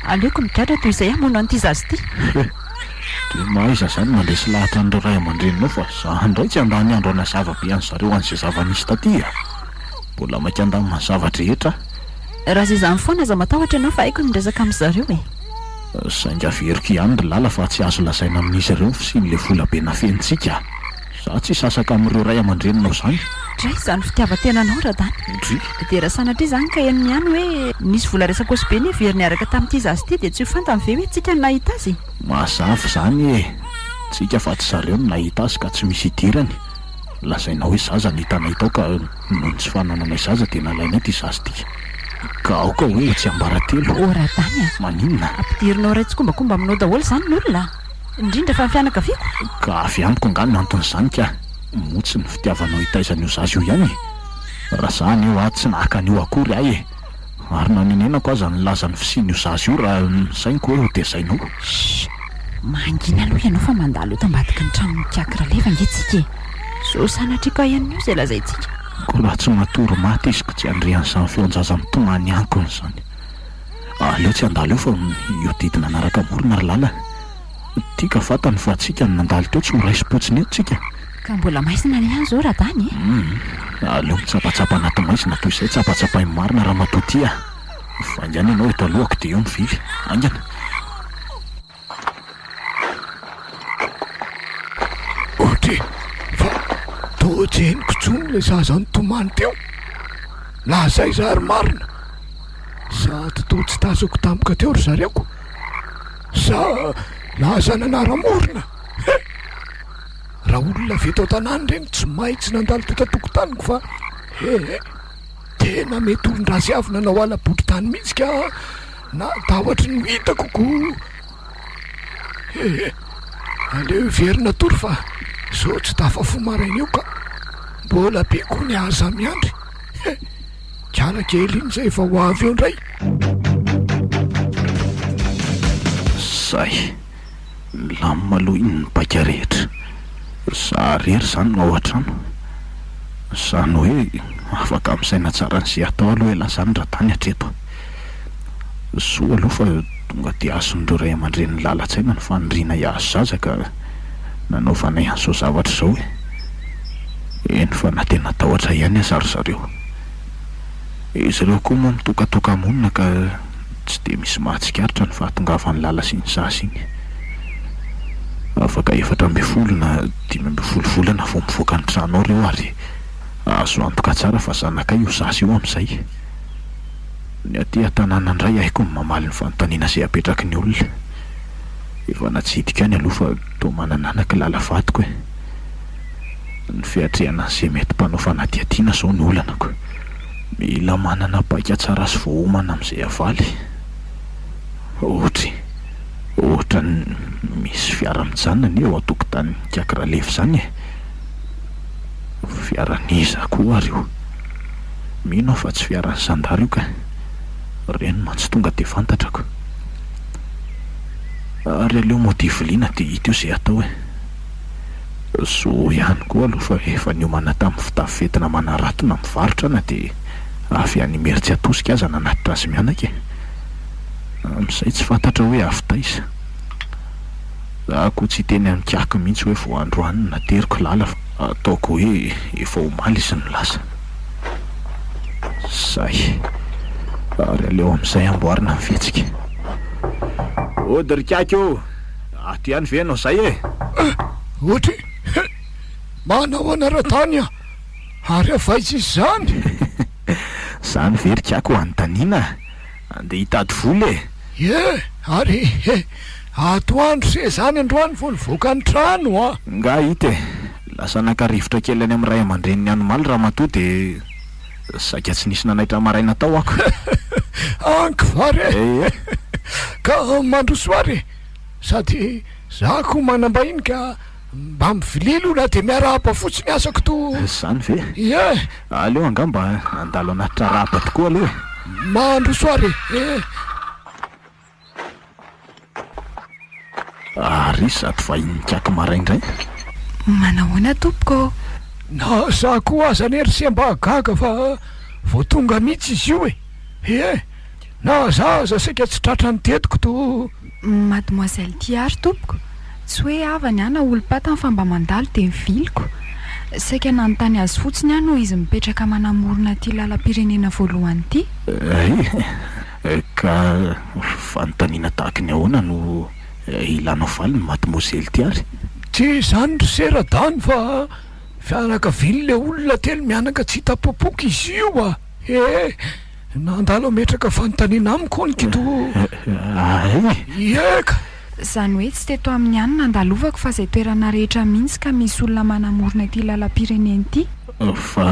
Aleoko migadra toy izay hamono an'ity zazy ty. de maiza zany mandresy lahatra an'ireo ray aman-dreninao fa za indray tsy andany andro ana zavabe any zareo an'izay zava-nisy taty a mbola maika andamina zavatra rehetra raha zay zany foana aza matahotra ianao fa haiko ny resaka amin'izareo sainga veriko ihany ry lala fa tsy azo lazaina amin'izy ireo sy n'le vola be nafentsika za tsy sasaka amin'ireo ray aman-dreninao zany dray zany fitiavan-tenanao radany dry dia raha sanatria zany ka eniny ihany hoe nisy vola resaka osy be ny very niaraka tamin'ity zazy ity dia tsy ho fantany ve hoe tsika no nahita azy mazava zany tsika fa tsy zareo no nahita azy ka tsy misy idirany lazaina hoe zaza ny hitanay tao ka noho ny tsy fanananay zaza dia nalainay ty zazy ity ka aoka hoe tsy ambaratelo radany a maninona ampidirinao ray tsy kombakomba aminao daholo zany n'olona indrindra fa mifianakaviako ka avy amiko angany no anton'izany ka motsy ny fitiavanao hitaizan'io zazy io ihany raha zany eo a tsy nahaka an'io akory ay ary nanenenako aza nilaza ny fisian'io zazy io raha sainko hoe ho tezainao mangina aloha ianao fa mandalo eo tambadika ny trano mikiakira leva ngetsika so sanatria ka ian'io zay lazaintsika ko raha tsy matory maty izy ko tsy andrean'izany feonjaza mitomany ankony zany aleo tsy andalo eo fa io didina anaraka morona ry lala tia ka fatany fa atsika ny nandalo teo tsy ho raisi-potsiny eto tsika ka mbola maisina ny ihany zao radany aleo mitsapatsapa anaty maisina toy izay tsapatsapai marina raha matotia fa ingany ianao eto alohako dia eo mivivy angana ohatra fa tojeniko tsony le zaza nytomany teo na zay zary marina sa totoa tsy tazako tampoka teo ry zareoko sa laza nanaramorona raha olona veto tanany reny tsy maitsy nandalo totatonkotaniko fa tena mety olon-drazy avy nanao ala-botry tany mihitsy ka na tahotra ny hitako aleo verina tory fa so tsy tafafo maraina eo ka mbola be koa ny aza miandry kala kely iny zay efa ho avy eo indray zay lamaloha iny ny baika rehetra za rery zany no ao an-trano zany hoe afaka amin'saina tsara n'izay atao aloha ela zany raha tany hatreto soa aloha fa tonga dia azon'ireo ray aman-dreny lalatsaina ny faniriana iazo zaza ka nanaovanay an'izao zavatra izao eny fa na tena tahotra ihany azary zareo izy ireo koa moa mitokatoka-monina ka tsy dia misy mahatsikaritra ny fahatongavan'ny lala sy ny zaza iny afaka 4 na 5 volana vao mivoaka ny trano ao reo ary azo antoka tsara fa zanakay io zaza io amin'izay ny aty an-tanàna indray aiko ny mamaly ny fanontaniana izay apetraky ny olona efa natsidika any aloha fa toa manananaka lala vadiko ny fiatrehana an'izay mety mpanao fanadihadiana zao ny olanako mila manana baika tsara sy voahomana amin'izay avaly ohatra misy fiara mijanona ny eo atokotany kiakira lefy zany fiaraniza koa ary io mino fa tsy fiarany sandary io ka reny mantsy tonga dia fantatrako ary aleo modiviliana dia hita io izay atao so ihany koa aloha fa efa niomana tamin'ny fitafetina manaratona mivarotra na dia avy any mery tsy atosika aza nanatitra azy mianaka amin'izay tsy fantatra hoe avy taiza za koa tsy teny amikiako mihitsy hoe vao androany nateriko lala ataoko hoe efa omaly izy ny lasa zay ary aleo amin'izay amboarina ny fihetsika odirikako aty ihany ve anao zay ohatra manao anaratany a ary avaizy izy zany zany verikako anontaniana andeha hitady vola ary atoandro se zany androany vo nivoaka ny trano nga hita lasa nakarivotra kely any amin'ny ray aman-dreniny anomaly raha matoa dia saika tsy nisy nanaitra maraina tao ako ankivary ka mandrosoary sady zako manambahiny ka mba mivililo na dia miarahaba fotsiny asako to zany ve aleo angamba andalo anatitra rahaba tokoa aloha mandrosoary ary sady vahiny kiako maraindray manahoana tompoko na za koa aza nery sy mba gaga fa vo tonga mihitsy izy io na za saika tsy tratra ny tetiko to mademoiselle Tiary tompoko tsy hoe avany ana olom-patany fa mba mandalo dia miviliko saika nanontany azy fotsiny a no izy mipetraka manamorona ty lalam-pirenena voalohany ity. Ka fanontaniana tahaka ny ahoana no ilanao faly ny mademoiselle ty ary? Tsy izany ry sera-dany fa fianakaviany le olona telo mianaka tsy hitapopoky izy io a. Nandalo ametraka fanontaniana amiko nikito. Eka Izany hoe tsy teto amin'ny any nandalovako fa izay toerana rehetra mihitsy ka misy olona manamorona ty lalam-pirenena ity. Fa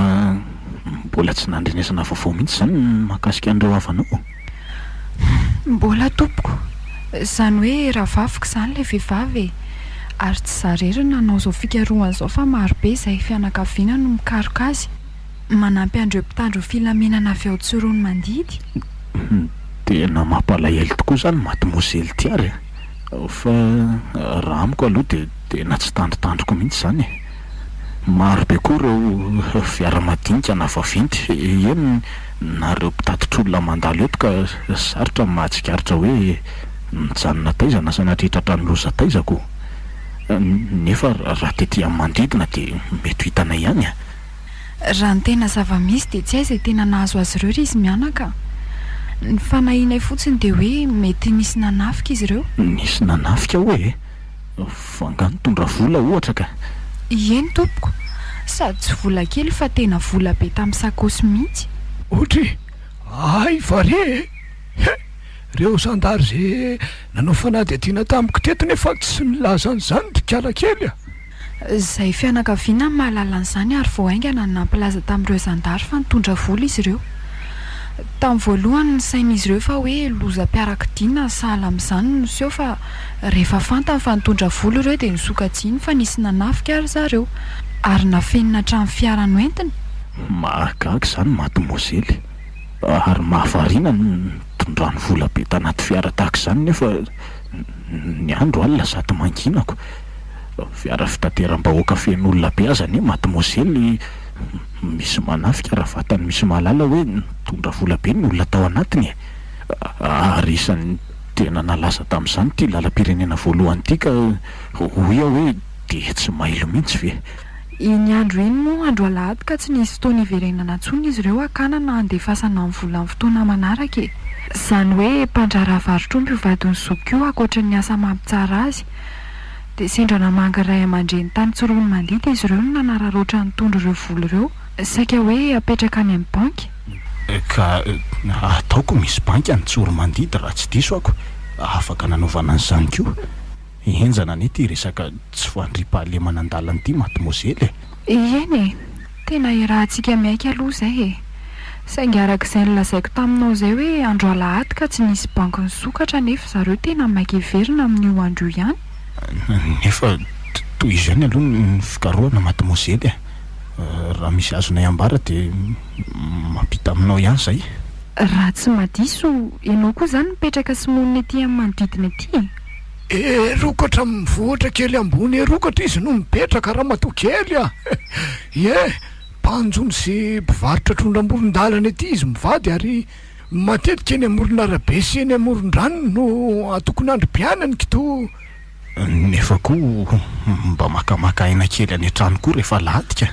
mbola tsy nandrenesana vaovao mihitsy zany mahakasika an'ireo havanao? Mbola tompoko. Izany hoe raha vavaka izany le vehivavy ary tsy zarerina nanao izao fikarohana izao fa marobe izay fianakaviana no mikaroka azy manampy andreo mpitandro filaminana avy ao Tsorony Mandidy. Tena mampalahelo tokoa zany mademoiselle ty ary. Fa raha amiko aloha dia tena tsy tandrotandroko mihitsy zany. Marobe koa ireo fiara-madinika na vaventy eny nareo mpitatitr'olona mandalo eto ka sarotra mahatsikaritra hoe mijanona taiza na sanatria tratrany loza taizako. Nefa raha tetỳ amin'ny manodidina dia mety hitanay ihany. Raha ny tena zava-misy dia tsy hay izay tena nahazo azy ireo ry izy mianaka. Ny fanahinay fotsiny dia hoe mety nisy nanafika izy ireo. Nisy nanafika hoe? Fanga nitondra vola ohatra ka? Eny tompoko, sady tsy vola kely fa tena vola be tamin'ny sakosy mihitsy. Ohatra ay vare reo sandary zay nanao fanadihadiana tamiko teto nefa tsy nilaza an'izany dikala kely a. Izay fianakaviana mahalala an'izany ary vao aingana ny nampilaza tamin'ireo zandary fa nitondra vola izy ireo. Tamin'ny voalohany ny sain'izy ireo fa hoe lozam-piarakidiana sahala amin'izany no seho fa rehefa fantany fa nitondra vola ireo dia nisokatsiany fa nisy nanafika ary zareo ary nafenina hatramin'ny fiara noentina. Mahagaga izany mademoiselle. Ary mahavariana nitondrany vola be tanaty fiara tahaka izany nefa ny andro alina sady manginako. Fiara fitateram-bahoaka feno olona be aza anie mademoiselle misy manafika raha vatany misy mahalala hoe nitondra vola be ny olona tao anatiny. Ary isan'ny tena nalaza tamin'izany ty lalam-pirenena voalohany ity ka hoy aho hoe dia tsy mailo mihitsy ve. Iny andro iny moa andro alahady ka tsy nisy fotoana iverenana intsony izy ireo akana na andefasana amin'ny vola amin'ny fotoana manaraka e. Izany hoe mpandrara varotromby ivadiny zokio ankoatra ny asa mampitsara azy. Dia sendra namanga ray aman-dreny tany Tsorony Mandidy izy ireo no nanararoatra nitondra ireo vola ireo saika hoe apetraka any amin'ny banky. Ka ataoko misy banky any Tsorony Mandidy raha tsy diso ako afaka nanaovana an'izany koa. Henjana anie ty resaka tsy fandriam-pahalemana an-dalana ity mademoiselle. Eny e, tena irahantsika miaiky aloha izay e. Saingy arak'izay nilazaiko taminao izay hoe andro alahady ka tsy nisy banky nisokatra nefa zareo tena maika heverina amin'io andro ihany. Nefa toy izany aloha ny fikarohana mademoiselle. Raha misy azonay ambara dia mampita aminao ihany izay. Raha tsy madiso ianao koa izany mipetraka sy monina ety amin'ny manodidina ety. Rokatra mivoatra kely ambony rokatra izy no mipetraka raha matoa kely a. Mpanjony sy mpivarotra trondram-boron-dalana ety izy mivady ary matetika eny amoron'arabe sy eny amoron-drano no atokony androm-pianany kito. Nefa koa mba makamaka aina kely any an-trano koa rehefa latika.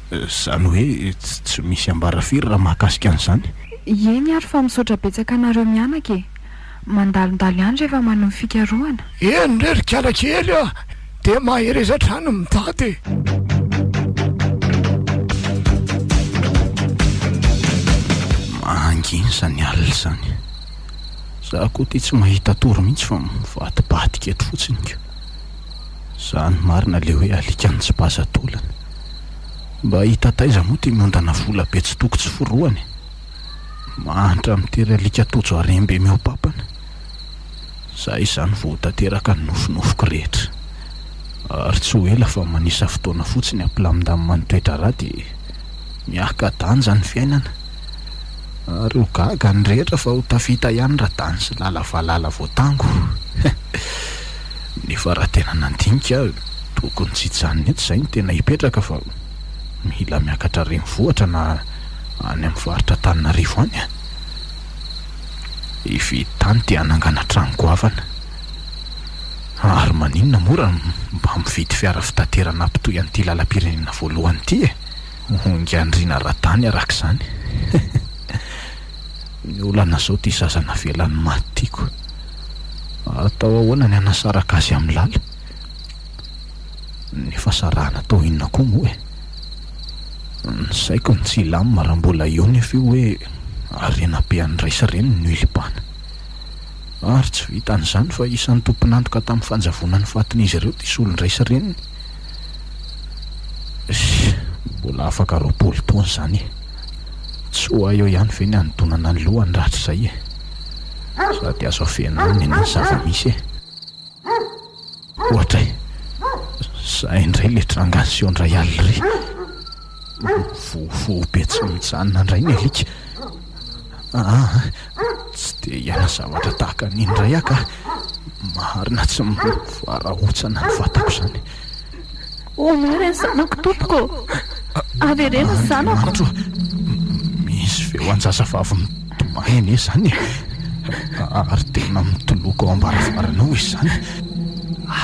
Izany hoe tsy misy ambara firy raha mahakasika an'izany. Eny ary fa misaotra betsaka anareo mianaka e. Mandalondalo ihany rehefa manao fikarohana. Eny rery kala kely a dia mahereza-trano mitady. Manginy izany alina izany. Zaho koa ty tsy mahita toro mihitsy fa mivadibadika eto fotsiny ko. Izany marina le hoe alika ny tsy pasatolana. Mba hita taiza moa ty miondana vola be tsy toko tsy foroany. Mantra mitery alika tojo arembe meo papana. Zay izany vao tanteraka ny nofinofiko rehetra. Ary tsy ho ela fa manisa fotoana fotsiny ampilamindamy manotoetra raha dia miaka danja ny fiainana. Ary ho gaga ny rehetra fa ho tafita ihany raha tany sy lala valala voatango. Nefa raha tena nandinika tokony tsy hijanona eto izay no tena hipetraka fa mila miakatra renivohitra na any amin'ny faritra Antananarivo any. Hividy tany dia hanangana trano goavana. Ary maninona mora mba mividy fiara fitaterana ampitoy an'ity lalam-pirenena voalohany ity e. Ngiandrina ratany arak'izany. Ny olana zao ty zazana velany maty tiako. Atao ahoana ny hanasaraka azy amin'ny lala? Nefa sarahana atao inona koa moa e? Ny saiko ny tsy lamina raha mbola eo nefa io hoe arena be an'iraisa reny ny olibana. Ary tsy vita an'izany fa isan'ny tompon'antoka tamin'ny fanjavonany fatin'izy ireo ty solondraisa reny. Mbola afaka 20 taona zany e. Tsy ho eo ihany ve ny anodonana ny lohany rahatr'izay e. Sady azo afenany ny zava-misy e. Ohatra e, zahay indray le trangansion ndray alina ry. Vovo be tsy mitsanina indray ny alika. Tsy de ihana zavatra tahaka n'indray aka. Marina tsy mivarahotsana ny vatako zany. Omary ny zanako tompoko. Avy ireny ny zanako. Misy feo anjazavavy mitomany e zany. Ary tena mitoloko ao ambaravarana ao izy zany.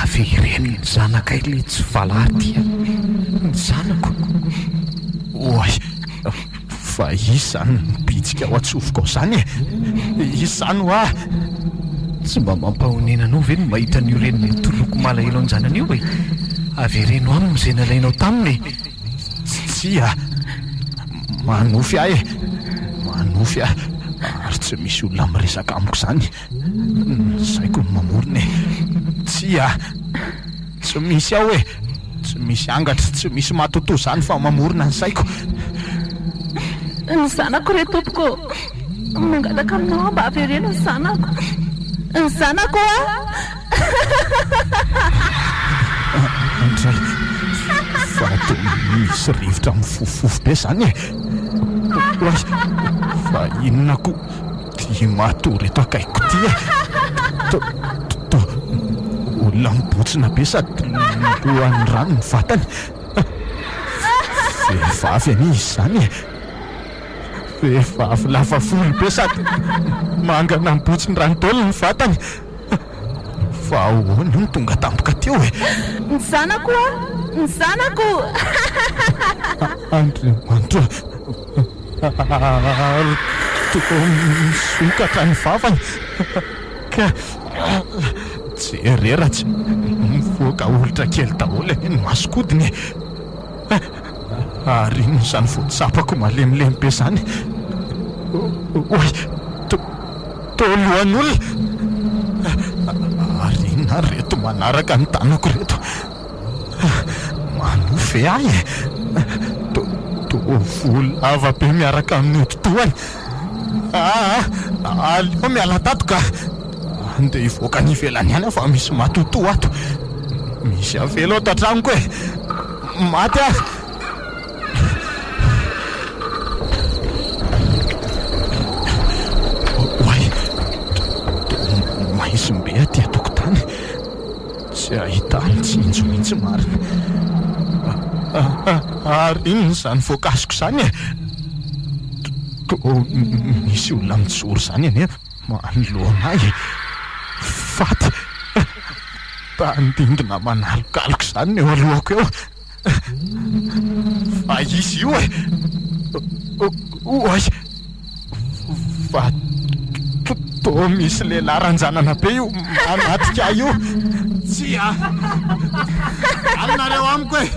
Avy ireny ny zanakay le tsy valaty. Ny zanako. Oay, fa izy zany mipitsika ao atsofoko ao zany e. Izy zany ho ah. Tsy mba mampahonenanao ve ny mahita an'io reny mitoloko malahelo ny zanany io e? Avy ireny ho aminy izay nalainao taminy. Tsy a, manofy ahy e. Manofy ahy. Ary tsy misy olona miresaka amiko zany. Saiko ny mamorona e. Tsy a, tsy misy aho e. Tsy misy angatra, tsy misy matoto zany fa mamorona ny saiko. Ny zanako re tompoko. Mangataka aminao mba avy ireny ny zanako. Ny zanako Andray, fa to misy rivotra mifofofo be zany e. Fa inona ko ty matory eto akaiko ty e. Olona mibotsina be sady lohan'ny rano ny vatany. Vehivavy any izy zany e. Vehivavy lava volo be sady mangana mibotsiny rano daholo ny vatany. Fa ahoana io ny tonga tampoka teo e. Ny zanako ny zanako. Andriamanitra, misokatra ny vavany. Ka jerera tsy mivoaka olitra kely daholo ny masokodiny. Ary ino zany voatsapako malemilemy be zany. Oy, tolohan'olona. Ary inona reto manaraka ny tanako reto. Manofy ahy e. Volo ava be miaraka amin'ny oditoany. Aleo miala tato ka andeha hivoaka ny ivelany ihany fa misy matoto ato. Misy avelo ato an-tranoko e. Maty ahy. Oay, maizim-be aty an-tokotany. Tsy ahita mitsinjo mihitsy marina. Ary inona zany voakasiko zany e. Misy olona mijoro zany ane manoloanay. Faty tandindona manalokaloka zany eo alohako eo. Fa izy io e. Oay, fa to misy lehilahy ranjanana be io manatika io. Tsy a, alinareo amiko e.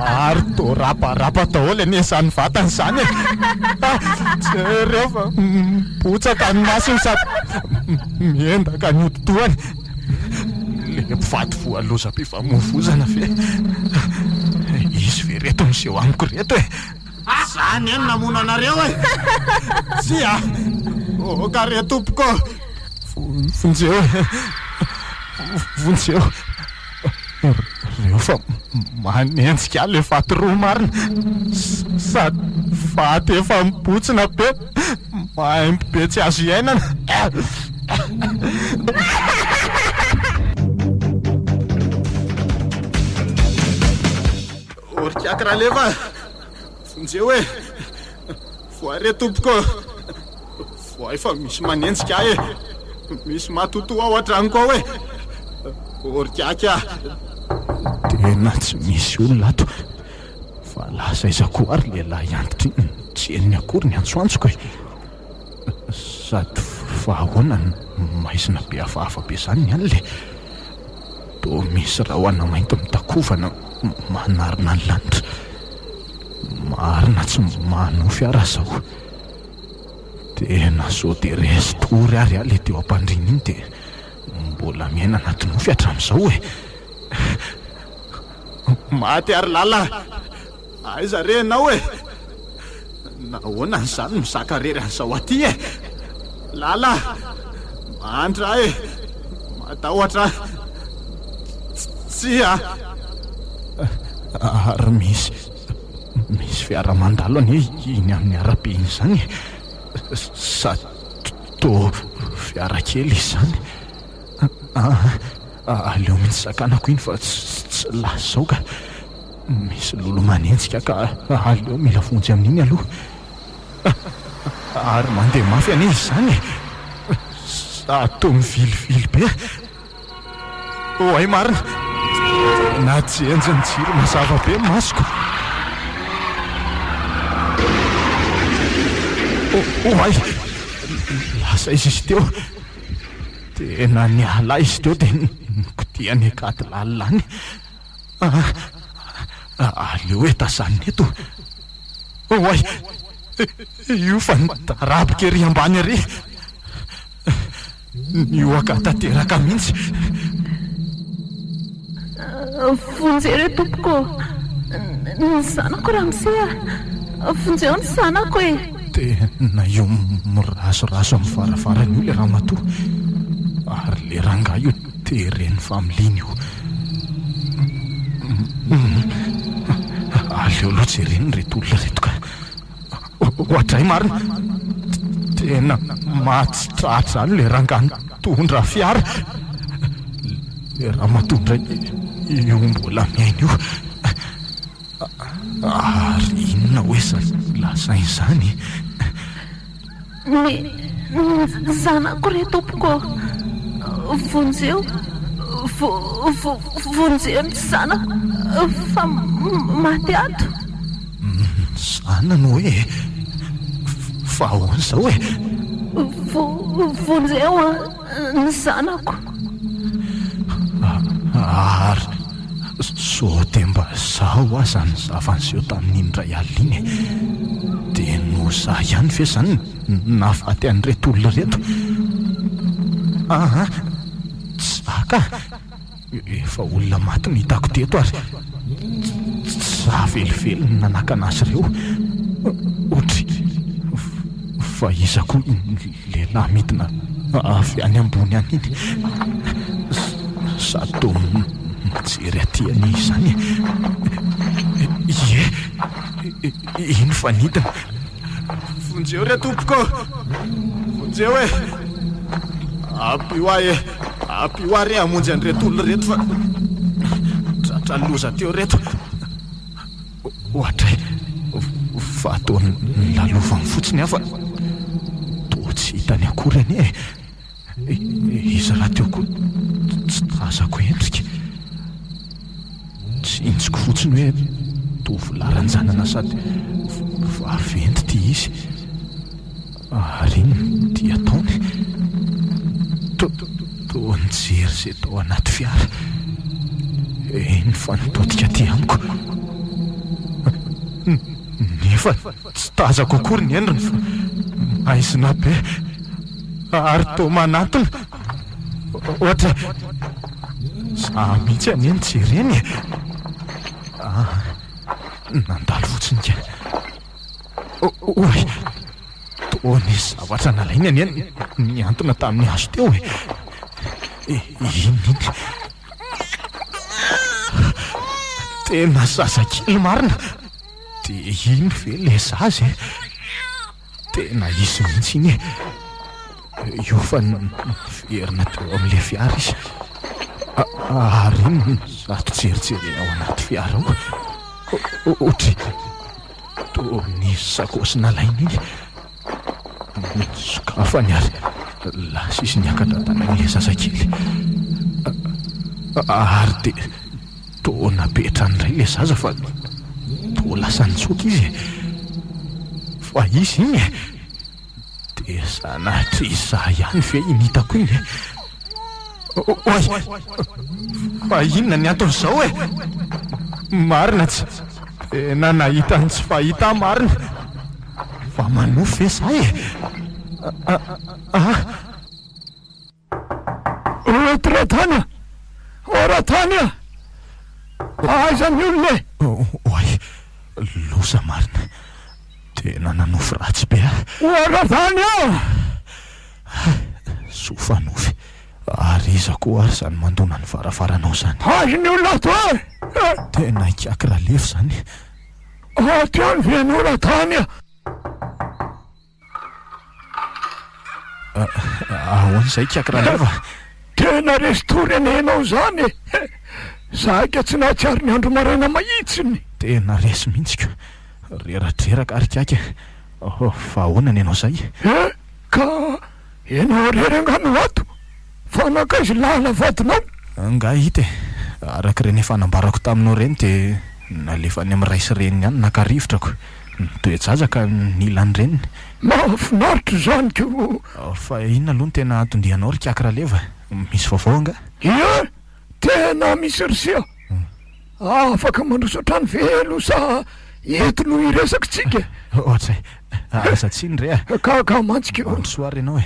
Ary to raparapa daholo anie zany vatany zany e. Jereo fa mibotsaka ny masony sady miendaka ny oditoany. Le mpivady voaloza-pifamoivozana fe. Izy ve reto miseho amiko reto e. Zany eny namono anareo e. Tsy a, ka re tompoko. Vonjeo e. Vonjeo. Reo fa manenjika le faty roa marina. Sady faty efa mibotsina be. Maimby be tsy azo iainana. Orikaka raha lefa. Vonjeo e. Voare tompoko. Voay fa misy manenjika e. misy matoto ao an-tranoko ao orikaka. Tena tsy misy olona ato fa lasa izako ary lehilahy antitra iny tsy eniny akory ny antsoantsoko sady fahahoana maizina be hafahafa be zany ny an'le to misy rahona mainty mitakofana manarina ny lanitra marina tsy mano fiara zao. Tena sao de resy tory ary aho le teo ampandrina iny de mbola miaina anaty nofy hatramin'izao maty ary lala aiza re ianao nahoana n'izany misaka rery an'izao aty lala mandra matahotra tsy ary misy fiara mandalo any iny amin'ny arabe iny zany sady to fiara kely izy zany aleo mihitsy sakanako iny fa tsy lasy zao ka misy lolo manenjika ka aleo mila fonjy amin'iny aloha ary mandeha mafy any izy zany to mivilivily be ay marina na tsy enjy ny jiro mazava be masoko ay lasa izy teo tena niala izy teo de nikotiany akaty lalilany aleo tasany eto ay io fa nitarabika ery ambany ary io akatateraka mihitsy fonjeo tompoko ny zanako raha misea fonjeo ny zanako tena io mirasoraso amin'ny farafarany io le raha matoa ary le ranga io tereny familiana io aleo aloha jereny reto olona reto ka ohatray marina tena mahatsitratra zany le rangany tondra fiara le raha matondra io mbola miaina io ary inona hoe lasainy zany ny zanako re tompoko vonjeo ny zanako fa maty ato zanany hoe fa ahoana zao vonjeo ny zanako ary so de mba zaho aza ny zavan'izeo tamin'iny ray alina iny de no za ihany ve zany nafaty an'reto olona reto tsaka efa olona maty no hitako teto ary za velively ny nanaka anazy ireo otry fa izako lehilahy midina avy any ambony any iny sato mijery atyany izy zany iny fanidina vonjeo re tompoko vonjeo apio ary amonjy an'reto olona reto fa tratra loza teo reto ohatray fa ataony lalovany fotsiny afa to tsy hitany akory any izy raha teo koa tsy tazako endrika tsy intsiko fotsiny hoe tovolaranjanana sady vaventy ty izy ary iny ty ataony to nijery zay tao anaty fiara iny fanotodika ty amiko nefa tsy tazako akory ny endriny fa aizina be ary to manatona ohatra za mihitsy any eny jereny nandalo fotsiny ka oy to nisy zavatra nalainy any eny niantona tamin'ny hazo teo iny tena zazakely marina de iny ve le zazy tena izy mihitsy iny io fa verina teo amin'le fiara izy ary iny zato jerijery ao anaty fiara ao otry to nisy sakosy nalainy iny sokafany ary La sisy niakatratana le zazakely ary de to napetranyray le zaza fa to lasa nitsoka izy fa izy igny de sanatry iza ihany ve initako igny oay fa inona ny ataon'izao marina tsy tena nahita ny tsy fahita marina fa manofy ve zay Ratanya! Ratanya! Aiza ny olona oay loza marina tena nanofy ratsy be Ratanya! sofanofy ary iza koa ary zany mandona ny varafaranao zany aiza ny olona ato tena ikiaky raha lefo zany tiany venao Ratanya ahoan'izay ikiaky raha leva tena restory anenao zany zaka tsy nahatsiary ny andro maraina mahitsiny tena resy mihitsika reradreraka ary kiaky fa ahoana ny ianao zay ka ianao rerangano ato fa nakaizy lala vadinao nga hita araka reny efa nambarako taminao reny de nalefa ny ami'ny raisy reny ihany nakarivotrako toejajaka ny ilany reniny mahafinaritra zany ko fa inona aloha ny tena atondianao ry kiaky raha leva misy vaovao nga tena misy risia afaka mandrosotrany velo sa eto no iresaka tsika ohatra aza tsiny re ka mantsika androsoary ianao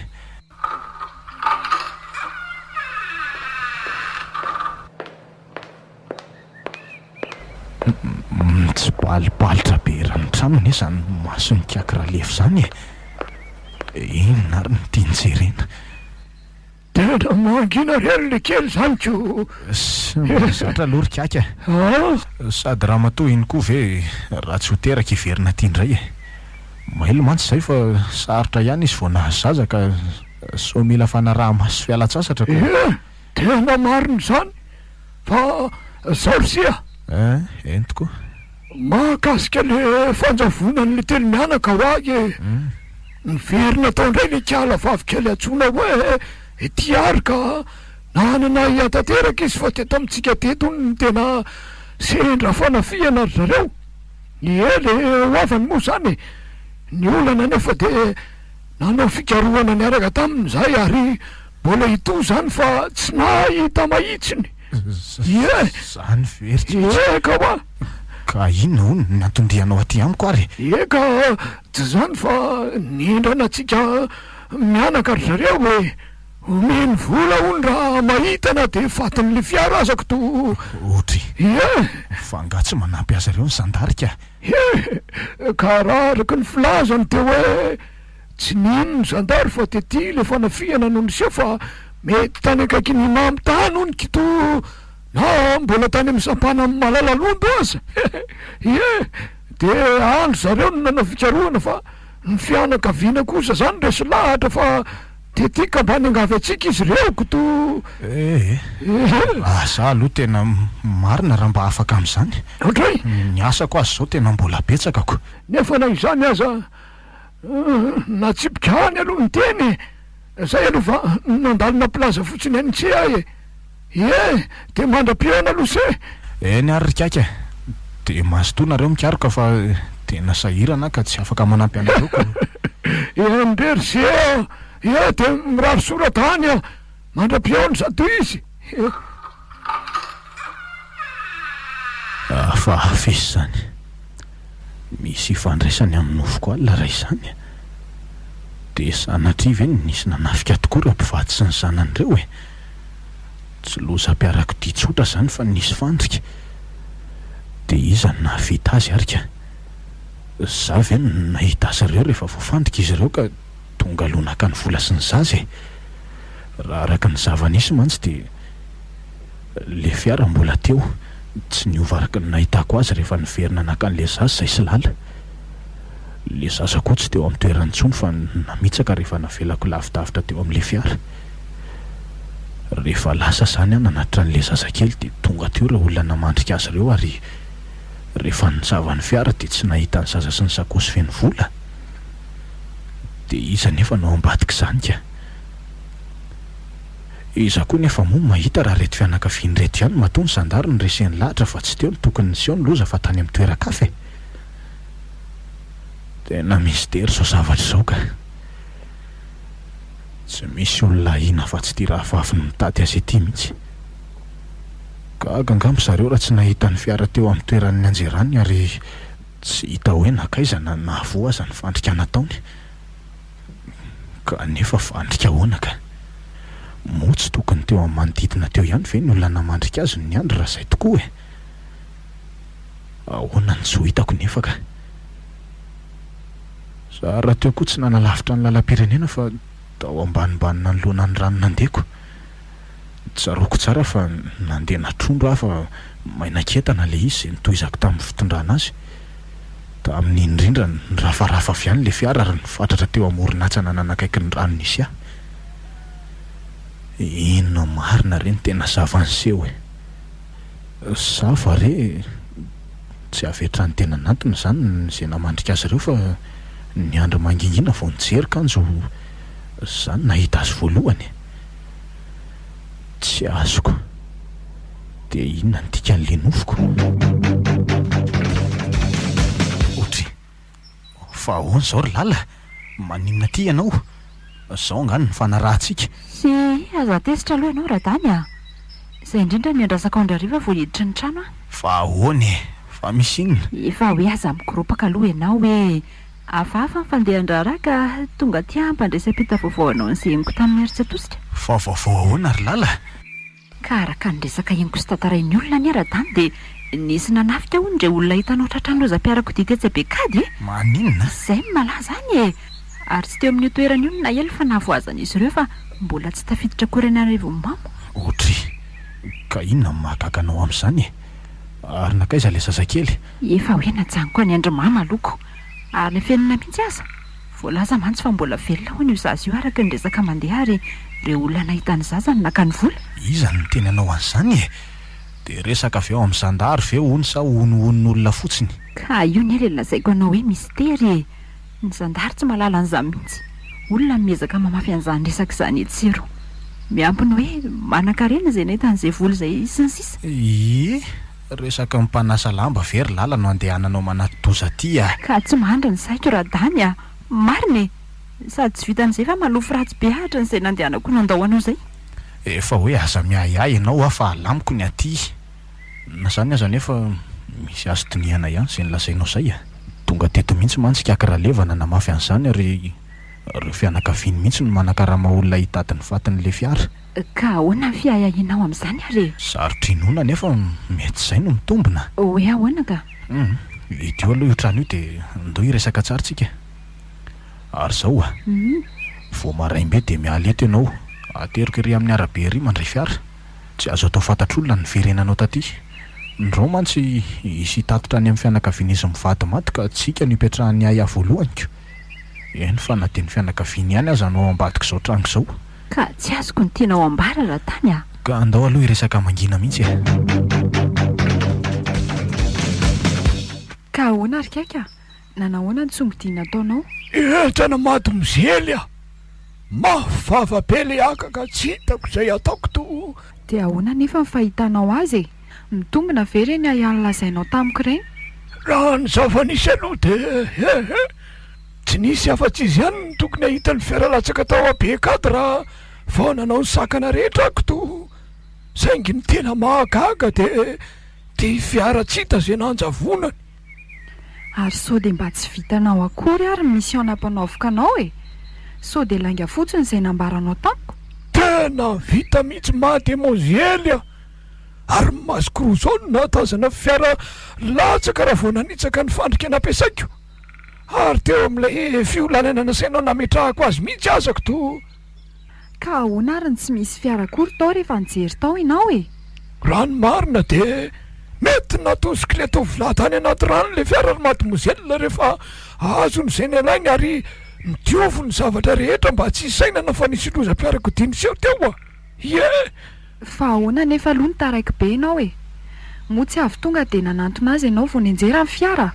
tsy balipalitra be raha ny tranony zany masony kiaky raha lefo zany inona ary ny tianjerena tena mangina rery le kely zany ko zatra lory kiaky sady raha matoa iny koa ve raha tsy ho teraka iverina ty indray mailo mantsy zay fa sarotra ihany izy vao nahazaza ka so mila fanaraha maso fialatsasatra ko tena mariny zany fa sarosia entiko mahakasika le fanjavonan'le telo mianaka ho agy niverina tao indray le kiala vavikely atsona hoe tiary ka nanana hiatateraka izy fa teto amitsika teto ny tena sendra fanafiana ry zareo le hoavany moa zany ny olana nefa de nanao fikarohana niaraka tamin'izay ary mbola hito zany fa tsy nahita mahitsiny zany veritra ka hoa ka ino ho ny atondianao aty amiko ary ka tsy zany fa niendrana tsika mianaka ry zareo hoe omeny vola hony raha mahitana de fatin'le fiara azako to ohatra fa nga tsy manampy azy reo ny sandarika ka raha araky ny filazany teo hoe tsy nino ny sandary fa tety le fanafiana no niseo fa mety tany akaiky ny mamitany onyky to na mbola tany amy sampana amy malala londo aza de andro zareo no nanao fikarohana fa ny fianakaviana kosa zany resy lahatra fa tety ka mba niangavy atsika izy reoko to za aloha tena marina raha mba afaka am'izany otray ny asako azy zao tena mbola betsakako nefa na izany aza natsipikany aloha ny teny zay aloha fa nandalina plaza fotsiny any tse ahy de mandra-piona aloha se ny ary rikaika de mazotoanareo mikaroka fa tena sahirana ka tsy afaka manampy anareoko ndrery se de mirary soratany mandra-piona zato izy fa afesy zany misy ifandraisany amin'ny nofoko alina ray zany de sanatry ve nisy nanafika tokoa raha mpivaty sy ny zanan'ireo tsy loza mpiarako ty tsotra zany fa nisy fandrika de izany nahavita azy arika za ve nahita azy ireo rehefa voafandrika izy ireo ka tonga alonaka ny vola sy ny zazy raha araka ny zava-nisy mantsy de le fiara mbola teo tsy niova araka ny nahitako azy rehefa niverina naka an'le zazy zay sy lala le zaza koa tsy teo amin'ny toerany tsony fa namitsaka rehefa navelako lavidavitra teo amin'le fiara rehefa lasa zany a nanatitra an'le zazakely de tonga teo raha olona namandrika azy ireo ary rehefa nitsava ny fiara de tsy nahita ny zaza sy ny sakosy feno vola de iza nefa nao ambadika zany ka iza koa nefa moa mahita raha rety fianakaviany reto ihany matony sandary ny reseny lahatra fa tsy teo ny tokony niseo ny loza fa tany amin'ny toeran-kafe. Tena mystera zao zavatra izao ka tsy misy olona ina fa tsy tia raha fafiny mitady azy ety mihitsy. Ka angamba zareo raha tsy nahita ny fiara teo amin'ny toeran'ny anjerany ary tsy hita hoe nakaizana nahavoa aza ny fandrika nataony. Ka nefa fandrika ahoana ka motsy tokony teo amin'ny manodidina teo ihany ve ny olona namandrika azy ny andro raha izay tokoa e. Ahoana ny tsy ho hitako nefa ka. Za raha teo koa tsy nanalavitra ny lalam-pirenena fa tao ambanibanina ny lohana ny rano nandeko. Tsaroako tsara fa nandeha natrondro afa mainaketana le izy ny toizako tamin'ny fitondrana azy. Tamin'ny indrindra ny rafarafa avy ihany le fiara ary nifatratra teo amoron-atsana nanakaiky ny rano nisy ahy. Inona marina re ny tena zavan'seho e. Sava re tsy avetra ny tena nantona zany izay namandrika azy ireo fa ny andro mangingina vao nijery kanjo zany nahita azy voalohany. Tsy azoko dia inona ny dikan'le nofoko. Otry fa ahoana izao ry lala maninona ty ianao zao ngany ny fanarahantsika. Sy aza tesitra aloha ianao Radany a. Izay indrindra ny andrasaka ao andrariva vao hiditra ny trano a. Fa ahoana e fa misy inona. Efa hoe aza mikiropaka aloha ianao hoe hafahafa ny fandehan-draharaha ka tonga ty hampandresa-pita vaovao anao ny zeniko tamin'ny heritsa tosika. Fa vaovao ahoana ry lala. Ka araka ny resaka henoko sy tantarain'ny olona ny Radany dia nisy nanafika hono ndre olona hitanao tratran'ny lozam-piarakodia tetsy Bekady e. Maninona? Izay malaza any e. Ary tsy teo amin'ny toerany io na elo fa nahavoazan'izy ireo fa mbola tsy tafiditra korena arivo mamo. Otry ka inona mahagaga anao amin'izany e. Ary nakaiza le zazakely. Efa hoe najanoko any Andrimama loko ary ny fiainana mihitsy aza voalaza mantsy fa mbola velona hono io zaza io araka ny resaka mandeha ary ireo olona nahita ny zaza ny naka ny vola. Iza ny teny anao an'izany e. Dia resaka avy ao amin'ny zandary ve hono sa honohon'olona fotsiny. Ka io ny le lazaiko anao hoe mistery e. Ny zandary tsy mahalala an'izany mihitsy. Olona miezaka mamafy an'izany resaka izany etsiro. Miampiny hoe manan-karena izay nahita an'izay vola izay sy ny sisa. Resaka mpanasa lamba very lala no andehananao manatoza ty a. Ka tsy mandra ny saiko Radany a. Marina e. Sady tsy vitan'izay fa malofo ratsy be ahatra n'izay nandehanako nandahoanao izay. Efa hoe aza miahiahy ianao a fa alamiko ny aty. Na zany aza nefa misy azo tiniana ihany izay nilazainao izay a. Tonga teto mihitsy mantsika akaralevana namafy an'izany ary ireo fianakaviany mihitsy no manakarama olona hitady ny fatin'le fiara. Ka ahoana ny fiahiahinao amin'izany ary? Sarotra inoana nefa mety izay no mitombina. Hoe ahoana ka? Idio aloha io trano io dia ndao hiresaka tsara tsika. Ary zao a vao maraimbe dia miala eto ianao ateriko ery amin'ny arabe ery mandray fiara. Tsy azo atao fantatr'olona ny verenanao taty. Ndreo mantsy isy hitatotra any amin'ny fianakaviany izy mivady maty ka tsika no hipetrahany ahy voalohany. Eny fa na dia ny fianakaviany ihany aza no ambadika izao trano izao. Ka tsy azoko ny tianao ambara Radany a. Ka andao aloha hiresaka mangina mihitsy e. Ka ahoana ary kaika? Nanahoana ny tsongodina ataonao? Entana maty mizely a. Mafava be le aka ka tsy hitako izay ataoko to. Dia ahoana nefa ny fahitanao azy e? Mitombina ve reny ihany lazainao tamiko ireny? Raha ny zava-nisy aloha dia tsy nisy afa-tsy izy ihany ny tokony ahita ny fiara-latsaka tao Bekady raha vao nanao ny sakana rehetra ako to. Saingy ny tena mahagaga dia fiara tsy hita izay nanjavonany. Ary sao dia mba tsy vitanao akory ary misy anam-panaovika anao e. Sao dia langa fotsiny izay nambaranao tamiko. Tena vita mihitsy mademoiselle a. Ary masoko roa zao no natazana fiara latsaka raha vao nanitsaka ny fandrika nampiasaiko. Ary teo amin'ilay fiolanana nasainao nametrahako azy mihitsy azako to. Ka ahoana ary ny tsy misy fiara akory tao rehefa nijery tao ianao e? Raha ny marina dia mety natosika ilay tovolahy tany anaty rano ilay fiara mademoiselle rehefa azony izay ny alainy ary nitiovo ny zavatra rehetra mba tsy hisainana fa nisy lozam-piarakodia niseho teo a. Fa ahoana nefa aloha nitaraiky be ianao e? Moa tsy avy tonga dia nanantona azy ianao vao nianjera ny fiara.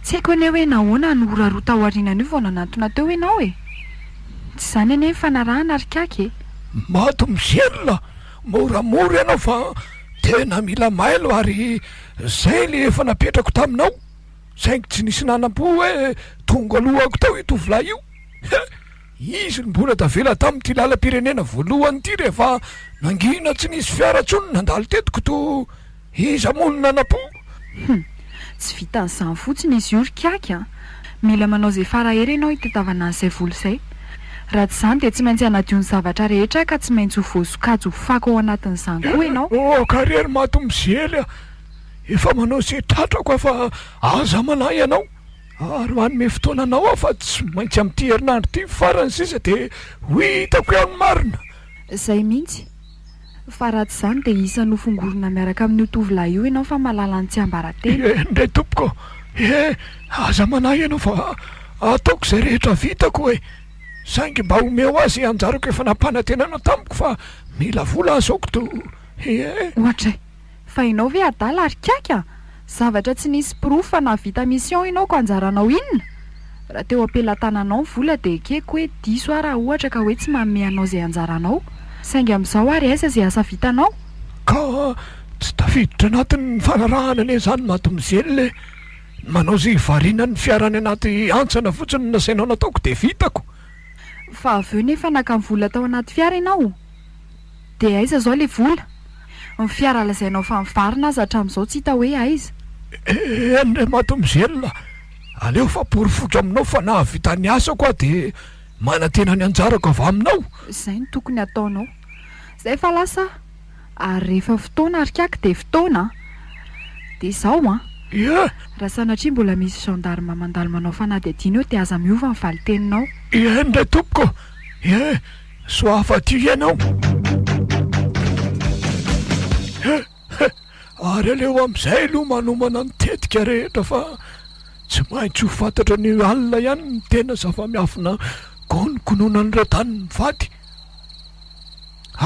Tsy haiko anie hoe nahoana ny orarota ao aorianan'io vao nanantona teo ianao e? Tsy izany anie ny fanarahana ary kaky e? mato mizelona moramora ianao fa tena mila mailo ary zay le efa napetrako taminao saingy tsy nisy nanam-po hoe tonga alohako tao itovilahy io izy mbola tavela tamin'ity lalam-pirenena voalohany ity rehefa nangina tsy nisy fiaratsony nandalo tetiko to iza mono nanam-po tsy vitan'izany fotsiny izy io rikaky a mila manao zay farahery ianao hitetavana an'izay volo zay raha tsy izany dia tsy maintsy hanadio ny zavatra rehetra ka tsy maintsy ho voasokajy ho fako ao anatin'izany koa ianao karery mato mizely a efa manao zay tratrako fa aza manahy ianao ary manome fotoananao aho fa tsy maintsy amin'ity herinandro ity farany sisa dia ho hitako ihany marina zay mihitsy fa raha tsy izany dia isany hofongorona miaraka amin'ny tovolahy io ianao fa mahalala ny tsy ambaratena ndray tompoko aza manahy ianao fa ataoko zay rehetra vitako hoe saingy mba homeo azy anjarako efa nampanatenanao tamiko fa mila vola azoko to ohatra fa ianao ve adala arikaky a zavatra tsy nisy profa na vita mission ianao ko anjaranao inona raha teo ampelantananao ny vola dia ekeko hoe diso a raha ohatra ka hoe tsy manome anao zay anjaranao saingy amin'izao ary aiza zay asa vitanao ka tsy tafiditra anatin'ny fanarahana ane zany mato mizely le manao zay variana ny fiarany anaty antsana fotsiny nasainao nataoko dia vitako fa avy eo nefa naka ny vola tao anaty fiara ianao dia aiza zao le vola ny fiara lazainao fa mivarina azy hatramin'izao tsy hita hoe aiza andre mato mizelona aleo fa porifoky aminao fa nahavita ny asako a dia manantena ny anjarako avy aminao izay ny tokony ataonao zay fa lasa ary rehefa fotoana arikaky dia fotoana dia izao a raha sanatria mbola misy gendarme mandalo manao fanadihadiana eo dia aza miova ny valiteninao ndray tompoko soafa-tio ianao ary aleo amin'izay aloha manomana ny tetika rehetra fa tsy maintsy ho fantatra ny alina ihany ny tena zava-miafina konokonoana ny ratany mivady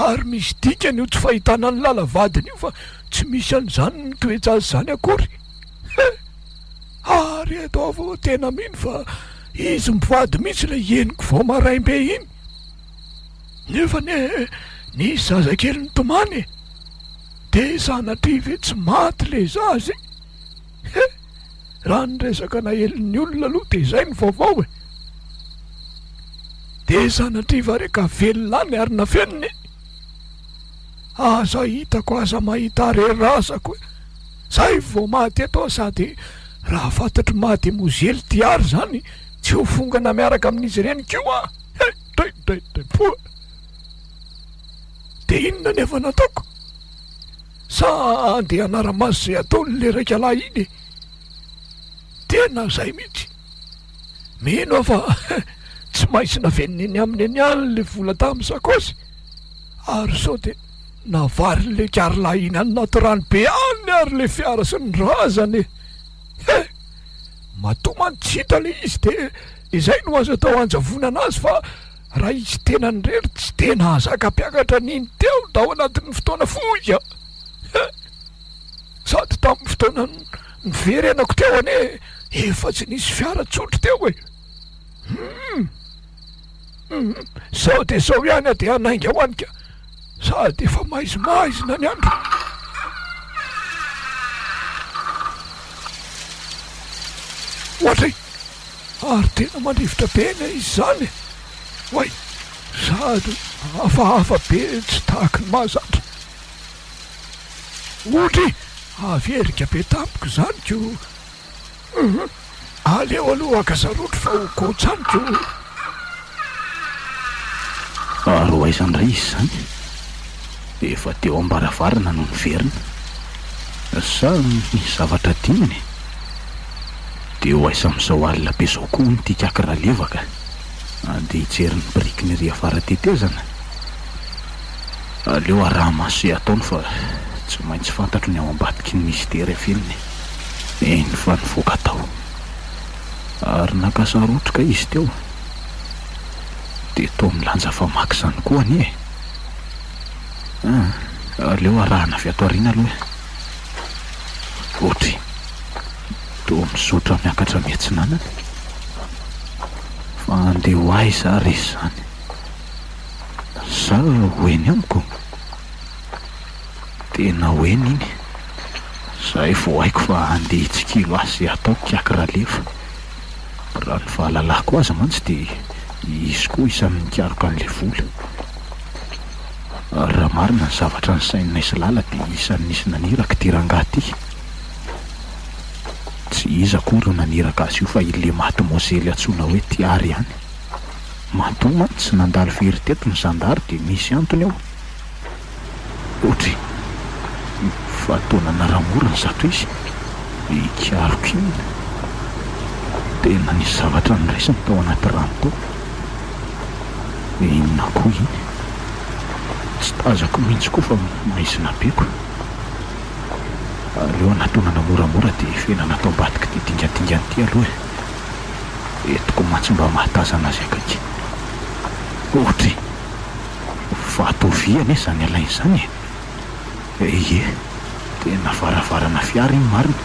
ary misy dikany io tsy fahitana ny lala vadiny io fa tsy misy an'izany ny toetra azy zany akory ary eto avao tena mino fa izy mivady mihitsy le eniko vao maraimbe iny nefa nisy zazakely ny tomany dia zanatry ve tsy maty le zazy raha ny resaka nahelin'ny olona aloha dia izay ny vaovao dia zanatriva reka velonany ary nafenony aza hitako aza mahita rerazako zay vao maty eto sady raha fantatry maty mozely tiary zany tsy ho fongana miaraka amin'izy ireny kio a po dia inona nefa nataoko sa andeha anara-maso zay ataony le raika lahy iny tena zay mihitsy mino fa tsy maintsy naveniny aminy any any le vola tamin'ny sakosy ary sao dia navary le kiarolahy iny anaty rano be any ary le fiara sy ny razany matomany tsy hita le izy dia izay no azo atao anjavona anazy fa raha izy tena ny rery tsy tena azaka mpiakatra niny teo dao anatin'ny fotoana foika sady tamin'ny fotoana ny verenako teo ane efa tsy nisy fiara tsotro teo sao dia sao ihany a dia anainga hoanika sady efa maizimaizina ny andro ohatray ary tena mandrivotra be na izy zany way sady hafahafa be tsy tahaka ny mahazatra ohatra averika be tamiko zany ko aleo aloha akasarotro fa hokotsanyko aro aizandray izy zany efa teo ambaravarana no niverina sa misy zavatra dinany dia ho aiza amin'izao alina be zao koa ny tiakaka raha levaka andeha hijery ny briky ny ry afara tetezana aleo araha maso zay ataony fa tsy maintsy fantatro ny ao ambadiky ny mistera avelony eny fa nivoaka tao ary nakasarotroka izy teo dia tao milanja famaky zany koa any aleo arahana avy ato ariana aloha ohatra to misotra miakatra miatsinanana fa andeha ho aiza ry izy zany sa hoeny amiko tena hoeny iny zahay vo haiko fa andeha hitsikilo azy ataoko kiaky rahalefa raha ny fahalalako azy mantsy dia izy koa isan'ny nikaroko an'le vola raha marina ny zavatra ny sainina isy lala dia isan'ny nisy naniraka ty rangahy ty tsy iza koa ro naniraka azy io fa ile maty-mosely antsoina hoe tiary ihany manto mantsy nandalo fery teto ny zandary dia misy antony ao ohatry fa taona naramorana zato izy ikaroko iny tena nisy zavatra nyraisiny tao anaty rano tao inona koa iny tsy tazako mihitsy koa fa maizina beko aleo anatonana moramora dia fenana tao ambadika ty dingadingany ty aloha etiko mantsy mba mahatazana azy akaiky ohatra fatoviana e zany alainy zany ie tena varavarana fiara iny marina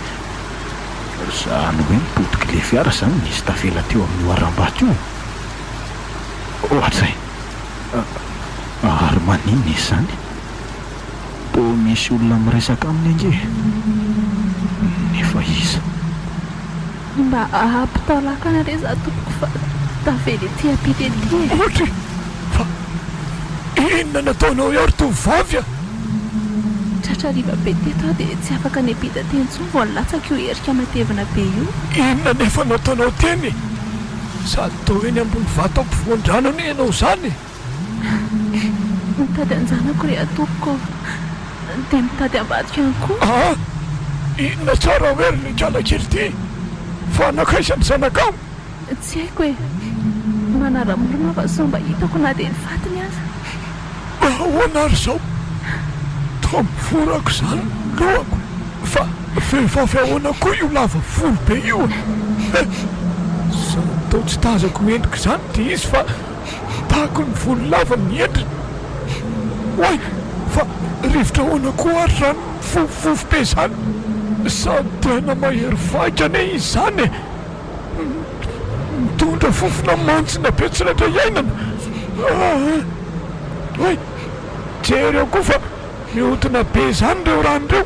zany hoe mipodiky le fiara zany nisy tafela teo amin'ny oaram-bato io ohatra ary maninona izy zany to misy olona miresaka aminy ange nefa iza mba ampitaolakana re za tompoko fa tavely ty ampitety ohatra fa inona nataonao eo ry tovavy a tratrariva be teto dia tsy afaka ny apita teny tso vo nilatsaka io herika matevina be io inona nefa nataonao teny sady to eny ambony vato ampivoan-dranony ianao zany mitady anjanako re atompoko dia mitady ambadika ihany koa inona tsara hoe ry le kialakely ty fa nakaisany zanakao tsy haiko hoe manaramorona fa so mba hitako na dia ny fatiny aza ahoana ary zao to mivorako zany lohako fa vehivavy ahoana koa io lava volo be io zany tao tsy tazako endrika zany dia izy fa tahako ny volo lava ny endriny oay fa rivotra ahoana koa ary rano fofofofo be zany sady tena mahery vakane izy zany mitondra fofona mantsina be tsy ratra iainana oay jery eo koa fa mihodina be zany reo rano reo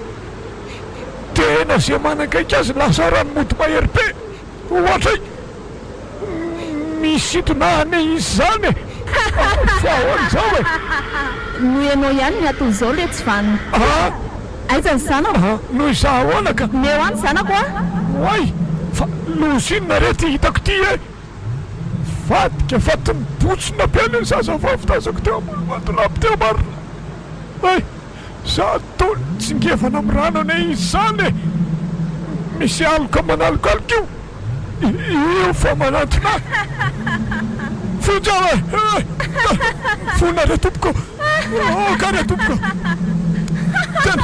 tena zay manakaiky azy lasa rano mody mahery be ohatray misitona ane izy zany fa ahoan'izao no ianao ihany ny atony izao le tsy vanina aiza ny zanako noho iza ahoana ka meo any zanako a ay fa lozinona rety hitako ty vadika fatiny botsina be le zazavavitazako teo ambolovatolapy teo marina ay za to tsingevana amin'ny rano ane izy zany misy aloka manalokaloka io io fa manantona fonjao fona re tompoko ka re tompoko tena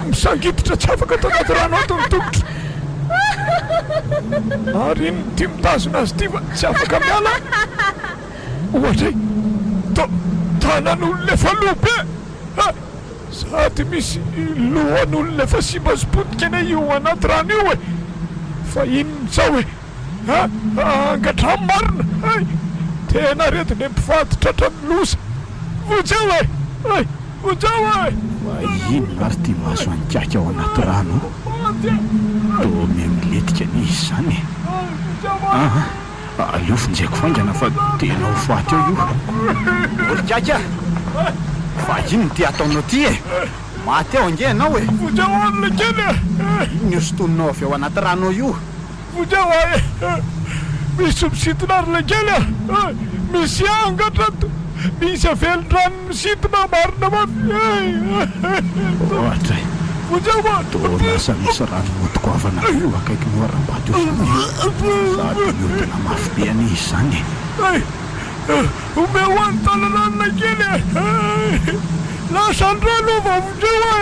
misangiditra tsy afaka tao anaty rano ato ny tongotra ary iny ty mitazona azy ty fa tsy afaka miala ohatray tanan'olona efa lobe sady misy lohan'olona efa simbazopotika ane io anaty rano io fa inony zao angatramo marina tena rety le mpivaditra hatrany losa vonjao vonjao fa inona ary ty mahazo anikaka ao anaty rano to memiletika ny izy zany aleo finjaiko faingana fa tena ho faty eo io olikaka fa ino ty ataonao ty maty ao ange anao vonjao an'le kely niosotoninao avy ao anaty rano io vonjao misy misitona ary le kely misy angatrato misy avelon-drano misitona marina mafy ohatra vonjao to lasa misy rano motokoavana io akaiky ny oram-bato io zany sady mihodina mafy be any izy zany omeo any talananina kely lasa andrano va vonjao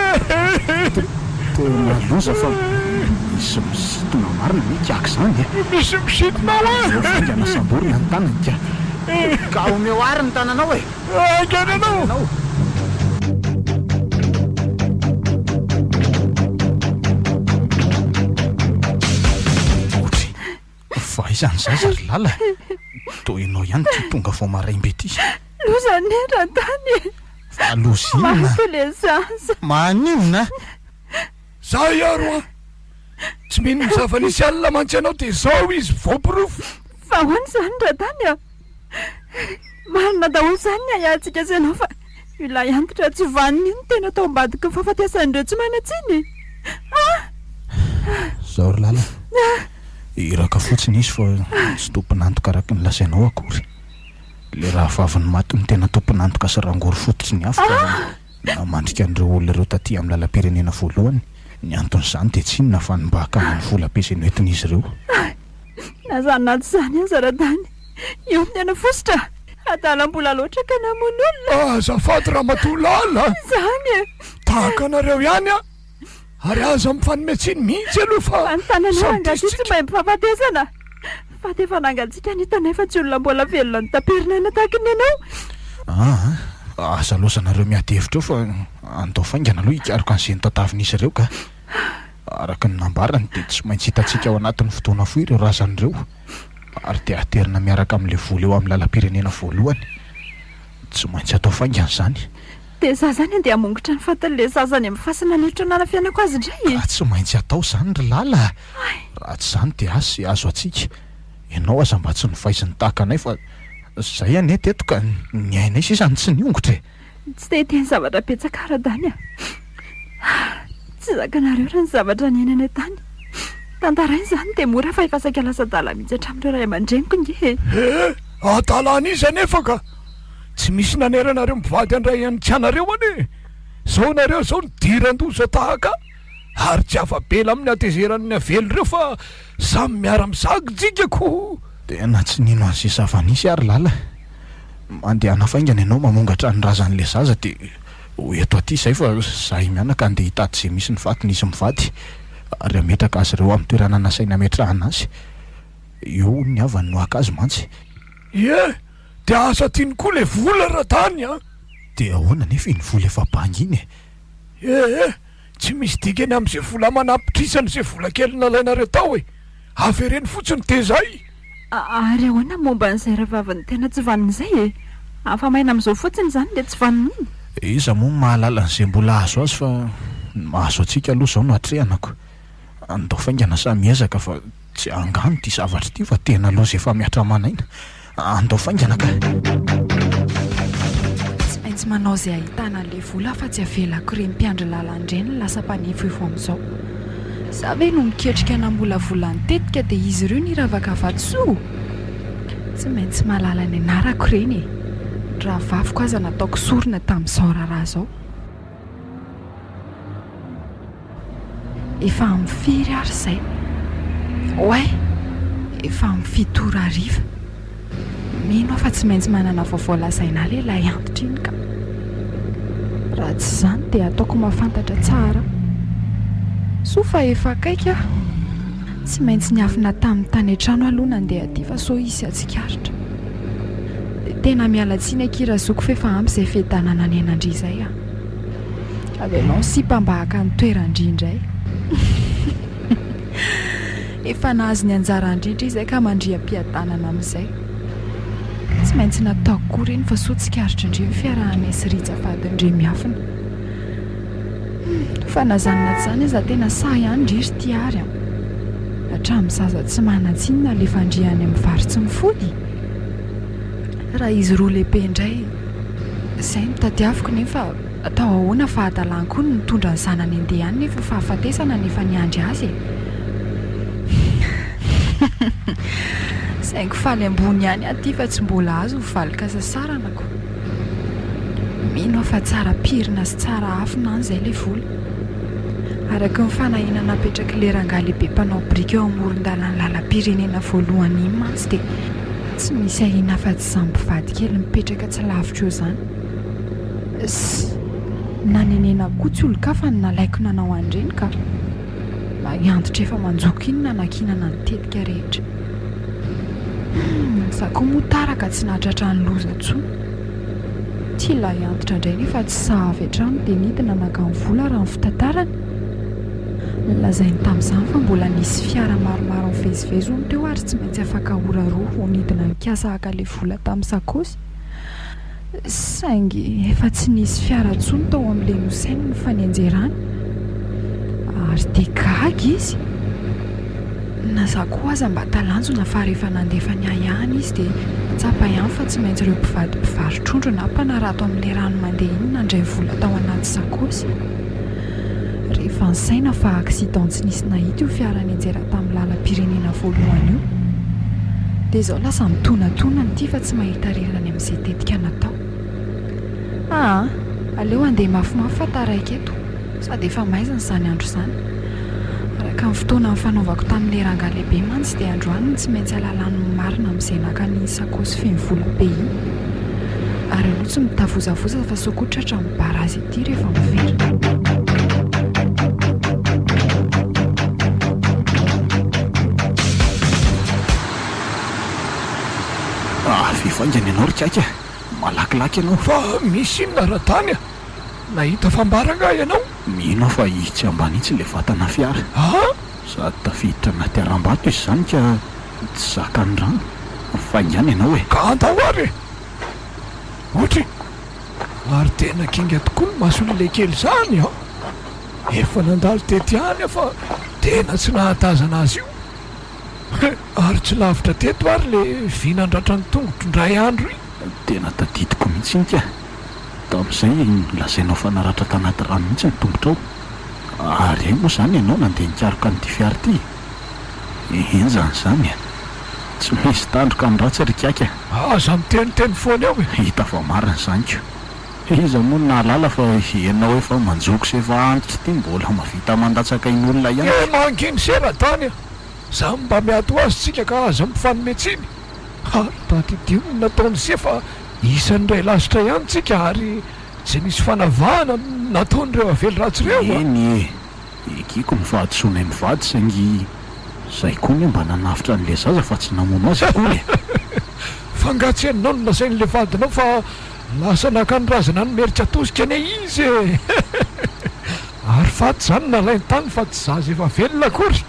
tena loza fa misy misitona marina mikiaky zany misy misitonao fingana samborina ny tanany ka ka omeo ary ny tananao angany anao fa izany zay zary lala to ianao ihany tsy tonga vo maraimbe ty lozany ratany alozina le zaza maninona za iaro a tsy mino ny zava-nisy alina mantsy anao de zao izy voapirofo fa hoany zany ratany a marina daholo zany ny ayatsika sy anao fa ila antitra tsy vaniny iny tena tao ambadika ny fahafatesandreo tsy manatsiny zao ry lala iraka fotsiny izy fa tsy tomponantoka araky ny lasainao akory le raha vaviny maty ny tena tomponantoka sy rangory fototsy ny afo ka mandrika an'ireo olona ireo taty amin'ny lalam-pirenena voalohany ny anton'izany de tsy inona fa nybaka amin'ny volam-peseny oentin'izy ireo nazanaty zany aza ratany io tena fositra adalam-bola loatra ka namono olona azafady raha matolala zany tahaka anareo ihany a ary aza mifanometsiny mihitsy aloha fa fanytananao angaty tsy mahay mifahafatesana fa de efa nangatsika nitanay fa tsy olona mbola velona ny tapirina na tahakiny ianao asa losanareo miady hevitra eo fa andao faingana aloha hikariko an'izany tatavin'izy ireo ka araky ny nambarany de tsy maintsy hitantsika ao anatin'ny fotoana foy ireo razan'ireo ary de aterina miaraka amin'le vola eo amin'ny lalam-pirenena voalohany tsy maintsy atao faingana zany de za zany andeha hamongotra ny fatan'le zazany amin'ny fasina niditra nanafianako azy indray tsy maintsy atao zany ry lala raha tsy zany de asy azo atsika ianao aza mba tsy nifaiziny tahaka anay fa zay ane teto ka ny ainay sisany tsy niongotra tsy te hiteny zavatra petsaka aradany tsy zakanareo raha ny zavatra niainany tany tantarainy zany de mora fa efasaka lasa-dala mihitsy hatramin'ireo ray aman-dreniko nge adalana izy anefa ka tsy misy naneranareo mivady andray any tsy anareo ane zao nareo zao nidiran-doza tahaka ary tsy afa-bela amin'ny atezeran'ny avelo reo fa samy miara-mizagy jikako tena tsy nino an'zay zava-nisy ary lala mandeha nafaingana ianao mamongatra ny razan'le zaza de eto aty zay fa zahay mianaka andeha hitady zay misy ny fatiny izy mivady ary ametraka azy ireo amin'ny toerana nasaina ametrahana azy eo ny avany no aka azy mantsy de asa tiany koa le vola ratany a de ahoana nefa iny vola efa bangy iny tsy misy dikany amin'izay vola manapitrisanyzay vola kely nalainareo tao avereny fotsiny de zay ary ahoana momba n'izay rahavaviny tena tsy vanin'izay afamaina amin'izao fotsiny zany de tsy vaniny iza moa mahalala n'izay mbola azo azy fa mahazo atsika aloha zao no atrehanako andao faingana samiezaka fa tsy angano ty zavatra ty fa tena loza efa miatra manaina andao faingana ka tsy maintsy manao zay ahitana le vola fa tsy avelako reny mpiandry lalandreny lasa mpanefoefo amin'izao za ve no miketrika nambola volany tetika de izy ireo niravaka vatsoa tsy maintsy malala ny anarako reny raha vaviko aza nataoko sorona tamin'izao raharaha zao efa mifiry ary zay oay efa mifitory ariva mino fa tsy maintsy manana vaovao lazaina lehilahy antitra iny ka raha tsy zany de ataoko mafantatra tsara so fa efa akaika tsy maintsy niafina tamin'ny tany an-trano aloha nandeha aty fa so isy atsikaritra de tena mialatsiny akirazoko fa efa ampy zay fetanana ny enandry zay avenao sipa mba haka ny toerandrindray efa nahazo ny anjara andrindra izay ka mandria-piadanana amin'izay tsy maintsy nataoko koa reny fa so tsikaritra indre ny fiarahanay sy rijavadindre miafina fa nazanona tsy zany aza tena sa ihany ndriry ty ary hatramin'ny zaza tsy manantsinina le fandriany amin'ny vary tsy mifody raha izy roa lehibe indray zay mitadiaviko nefa atao ahoana fa hadalany koa no mitondra ny zanany andeha any nefa fahafatesana nefa niandry azy saingy faly ambony ihany aty fa tsy mbola azo valika sasaranako mino fa tsara pirina sy tsara afina any zay le vola araky ny fanahinana apetraky leranga lehibe mpanao brika eo amoron-dalany lalam-pirenena voalohany iny mantsy de tsy misy ahina fa tsy zambivady kely mipetraka tsy lavitra eo zany nanenena koa tsy olo-kafa ny nalaiko nanao andreny ka na iantitra efa manjoko iny nanakinana ny tetika rehetra za koa motaraka tsy nahatratra ny loza tsony ty la iantitra indray nefa tsy sahavy hatrano de nidina naka ny vola raha ny fitantarany nlazainy tamin'izany fa mbola nisy fiara maromaro mivezivezy ony teo ary tsy maintsy afaka ora roa ho nidina mikasa haka le vola tamin'ny sakosy saingy efa tsy nisy fiara-tsony tao amin'ilay nosainy ny fanenjerany ary dia gaga izy naza koa aza mba talanjona fa rehefa nandefa ny ahihany izy dia tsapa ihany fa tsy maintsy ireo mpivady mpivarotrondro na mpanarato amin'ilay rano mandeha iny nandray vola tao anaty sakosy rehefa nysaina fa accident tsy nisy nahita io fiara nenjera tamin'ny lalam-pirenena voalohany io dia izao lasa mitonatona nyity fa tsy mahita rerany amin'izay tetika natao aleo andeha mafimafy fa taraiky eto sady efa maizina izany andro izany araka ny fotoana ny fanaovako tamin'ilay rangahy lehibe mantsy dia androany tsy maintsy alalany marina amin'izay naka ny sakosy feno vola be iny ary aloha tsy mitavozavoza fa sokotratra mibara azy ity rehefa mivery fivaingany ianao rikaika malakilaky ianao fa misy inona raha-tany nahita fambaranga ianao mino fa itsy ambany itsy le vatana fiara sady tafiditra anaty aram-bato izy zany ka tsy zakany rano faingany ianao e ka andao ary ohatra ary tena kinga tokoa ny mason'ilay kely zany efa nandalo tety any fa tena tsy nahatazana azy io ary tsy lavitra teto ary le vinandratra ny tongotro ndray andro i tena tadidiko mihitsy iny ka tamin'izay lazainao fa naratra tanaty rano mihitsy ny tongotrao ary ay moa zany ianao nandeha nikaroka n'ity fiara ity eny zany zany tsy misy tandroka ny ratsy rikaika aza miteniteny foana eo e hita fa marina zany ko iza moa nahalala fa ianao efa manjoko sy efa antitra ity mbola mavita mandatsaka in'olona ihany manginy sera-tany za mba miato azy tsika ka aza mifanometsiny ary tatidimo nataony se fa isan'ndray lasitra ihany tsika ary tsy misy fanavahana nataon'ireo avely ratsy ireo eny ekiko mivadysonay mivady saingy zay koa ny mba nanafitra n'le zaza fa tsy namono azy koa e fangatsy eninao no nasain'le vadinao fa lasa nakanyrazana nomeritsy atosika ane izy e ary faty zany nalainy tany fa tsy zaza efa velona akory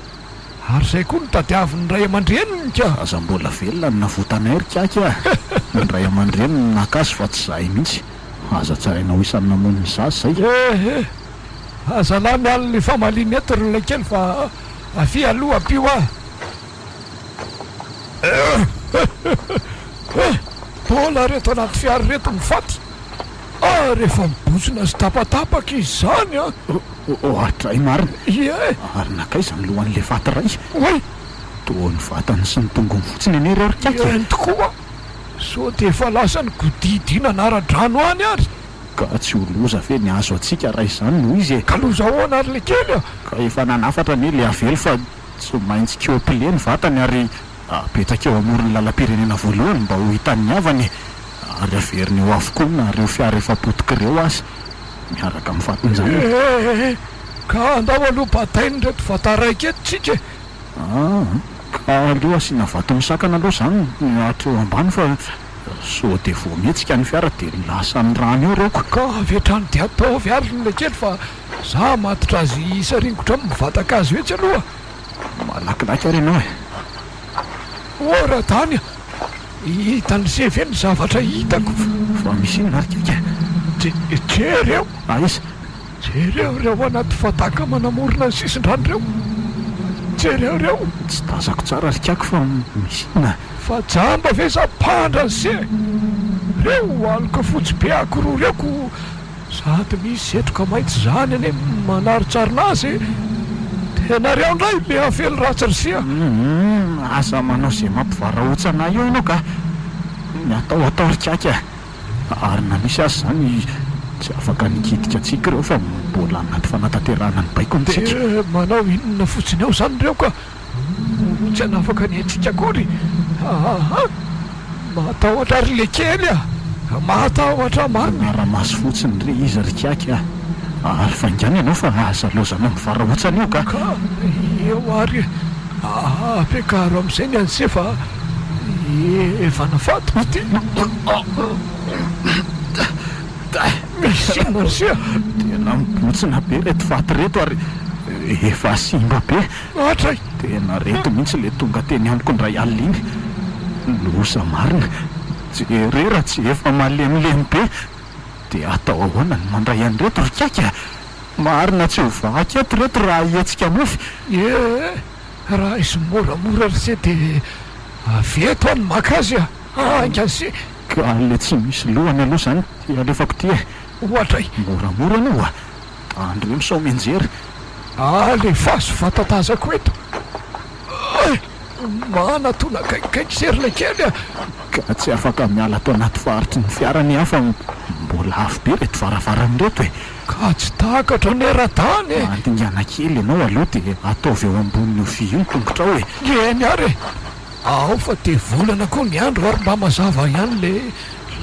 ary zay koa notadiaviny ray aman-dreniny ka aza mbola velona ny navotanay rikaika ny ray aman-dreniny nakazy fa tsy zahay mihitsy aza tsarainao isan'ny namonony zazy zay aza lahy mialon'le famaliny eto rylay kely fa afy aloha apio bola reto anaty fiary reto mifaty rehefa mibosona sy tapatapaka izy zany ohatray marina ie ary nakaiza ny lohan'le vaty ray oe toa ny vatany sy ny tongony fotsiny ane reo rikaika eny tokoa so de efa lasa ny godidina nara-drano any ary ka tsy oloza ve ny azo atsika raha izany noho izy e ka loza ahoana ary le kely ka efa nanafatra ane le avely fa tsy maintsy keopile ny vatany ary apetraka eo amoron'ny lalam-pirenena voalohany mba ho hitan'ny avany ary averiny eo avokoa na reo fiara efa potika ireo azy miaraka amin'ny vatin'izany ka andao aloha batainy reto vataraiky eto tsika ka aloha asiana vato misakana aloha zany miatra eo ambany fa so de vo mihetsika ny fiara de lasa ny rano eo reoko ka avetrany de ataovy ary nyle kely fa za matitra azy isaringotra mivataka azy oetsy aloha malakilaky ary ianao e raha tany hitany seve ny zavatra hitako fa misy iny narikika jereo aiza jereo reo anaty fataka manamorona ny sisin-drano reo jereo reo tsy tazako tsara rikako fa misy ina fa jamba ve za pandra ny se reo aloka fotsy be akoroa reoko sady misy setroka maintsy zany ane manaritsarinazy tena reo ndray le avely ratsy rysia asa manao zay mampivaraotsanay eo ianao ka ny atao rikaika ary na misy azy zany tsy afaka nikidika atsika reo fa mbola anaty fanatanterahana ny baiko ntsika manao inona fotsiny ao zany reo ka tsy anafaka ny atsika akory matahotra ary le kely matahotra marina raha-maso fotsiny re izy rikaika ary faingany ianao fa aza lozana mivaraotsana io ka eo ary ampiakaro amin'izay ny an'se fa efa nafato ty misina rysia tena mibotsina be reto vaty reto ary efa simba be atray tena reto mihitsy le tonga teny amiko ndray alina iny loza marina jerera tsy efa malemilemy be dia atao ahoana ny mandray an'reto rikaka marina tsy ho vaky eto reto raha ietsika mofy raha izy moramora rse dia aveto any makazy angasy ka le tsy misy lohany aloha zany ty alefako ty ohatray moramora anao andro hoe misao mianjery le vaso vatatazako eto manatona kaikaiky seryla kely ka tsy afaka miala atao anaty faritry ny fiarany hafa mbola afo be reto varavarany reto ka tsy takatra neratany andingana kely ianao aloha dia ataovy eo ambonin'io vy io ny tongotra ao eny ary ao fa de volana koa ny andro ary mba mazava ihany le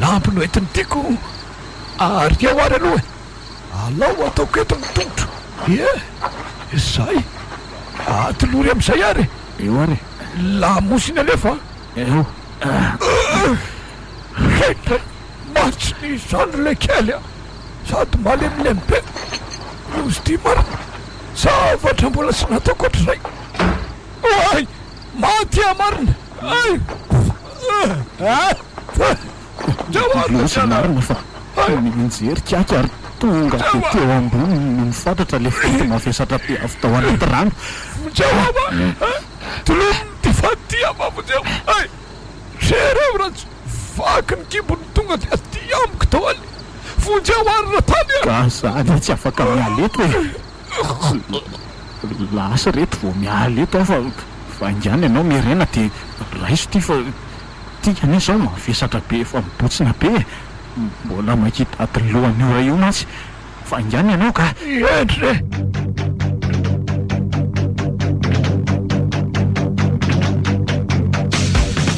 lampy no entiny tiako ary ao ary aloha alao ataoko eto ny tongotra zay atilory am'izay ary eo ary lamosiny alefa eo hetray matsy ny zany le kely sady malemilemy be ozy ty marina zavatra mbola sy nataoko ohatrazay ay matya marina losa marina fa minjery kiaka ary tonga de teo ambony no mifantatra le fety mavesatra be avy tao anaty rano mojawaba tolony ty fatia mamojao sereo ratsy vaky ny kimbony tonga de aty amiko tao aly fonjao marina tany ka zany tsy afaka miala eto lasa reto vao miala eto fa ingany ianao mirena de raiso ty fa tiany zao mavesatra be fa mibotsina be mbola makita aty lohany ora io matsy fa ingany ianao ka endry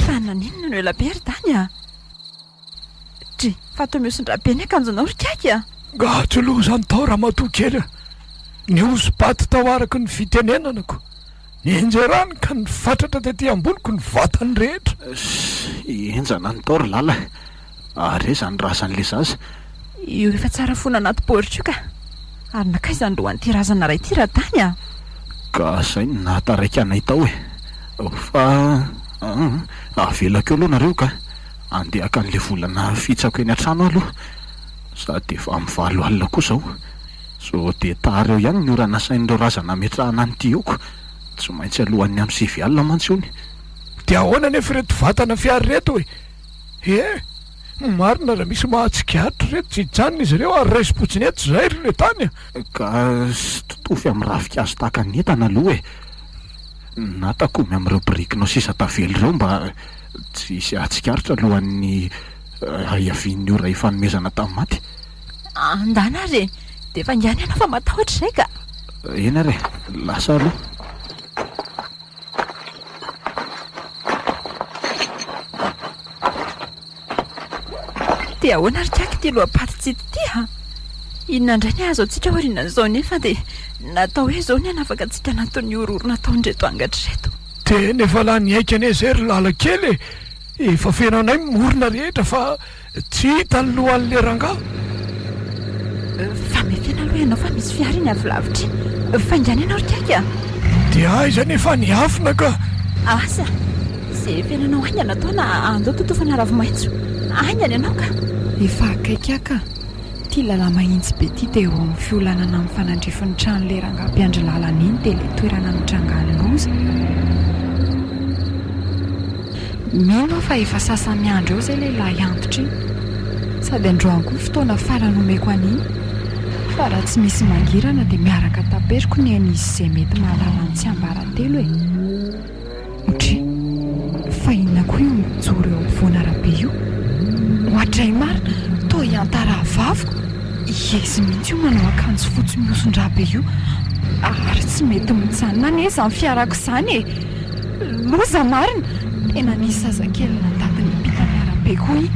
fananinona no elabery tany dry fatao miosondrabeny akanjonao rikaka gatsy loha zany tao raha matoa kely ny ozy paty tao araky ny fitenenanako enjerany ka ny fatratra tety amboniko ny vatany rehetra enjana ny taory lala are zany razan'le zaza io efa tsara fona anaty boritra io ka ary nakaizany roan'ity razana ray ity raha tany ka zay nataraiky anay tao fa avelako eo aloha nareo ka andehaka an'le volana fitsako eny an-trano aloha sady efa mivalo alina koa zao so de tary eo ihany ny orana sain'ireo razana metrahana anyty eoko tsy maintsy alohan'ny amin'ny sivy alina mantsony de ahoana nefa reto vatana fiary reto marina raha misy mahatsikihatra reto tsy hijanona izy ireo ary raisim-potsiny eto zay ry le tany ka sy totofy amin'ny ravikazo tahaka ny entana aloha na takomy amin'ireo brikinao sisa tavely ireo mba tsy isy atsikaritra alohan'ny aiavian'ny ora ifanomezana tamin'ny maty andana ary de efa ingany ianao fa matahotra izay ka eny ary lasa aloha de ahoana rikaka ty lohapaty tsy ty inona indray ny azo antsika horinan'izao nefa de natao hoe zao ny anafaka antsika anaton'ny ororona ataon'reto angatra reto de nefa la ny aika ane zay ry lala kely efa fenanay morona rehetra fa tsy hita ny lohan'le ranga fa mefena aloha ianao fa misy fiary ny avilavitra fa ingany ianao rikaka de aiza nefa ny afina ka asa zay fenanao aingana ataona andao totofana ravomaitso aingany ianao ka efa akaikaka ty lala mahitsy be ty de eo amin'ny fiolanana amin'ny fanandrifon'ny trano le rangampiandry lalana iny de le toerana mitrangany loza mino fa efa sasany andro eo zay lehilahy antitra iny sady androany koa fotoana farany omeko an'iny fa raha tsy misy mangirana de miaraka taperiko ny an'izy izay mety mahalalany tsy ambaratelo otry fa inona koa io mijoro eo ampovoana rabe io ohatray marina to iantara vaviko izy mihitsy io manao akanjo fotsy miosondrabe io ary tsy mety mitsanona ny eza ny fiarako izany loza marina tena nisy zazakely nandadiny mpitany arabe koa iny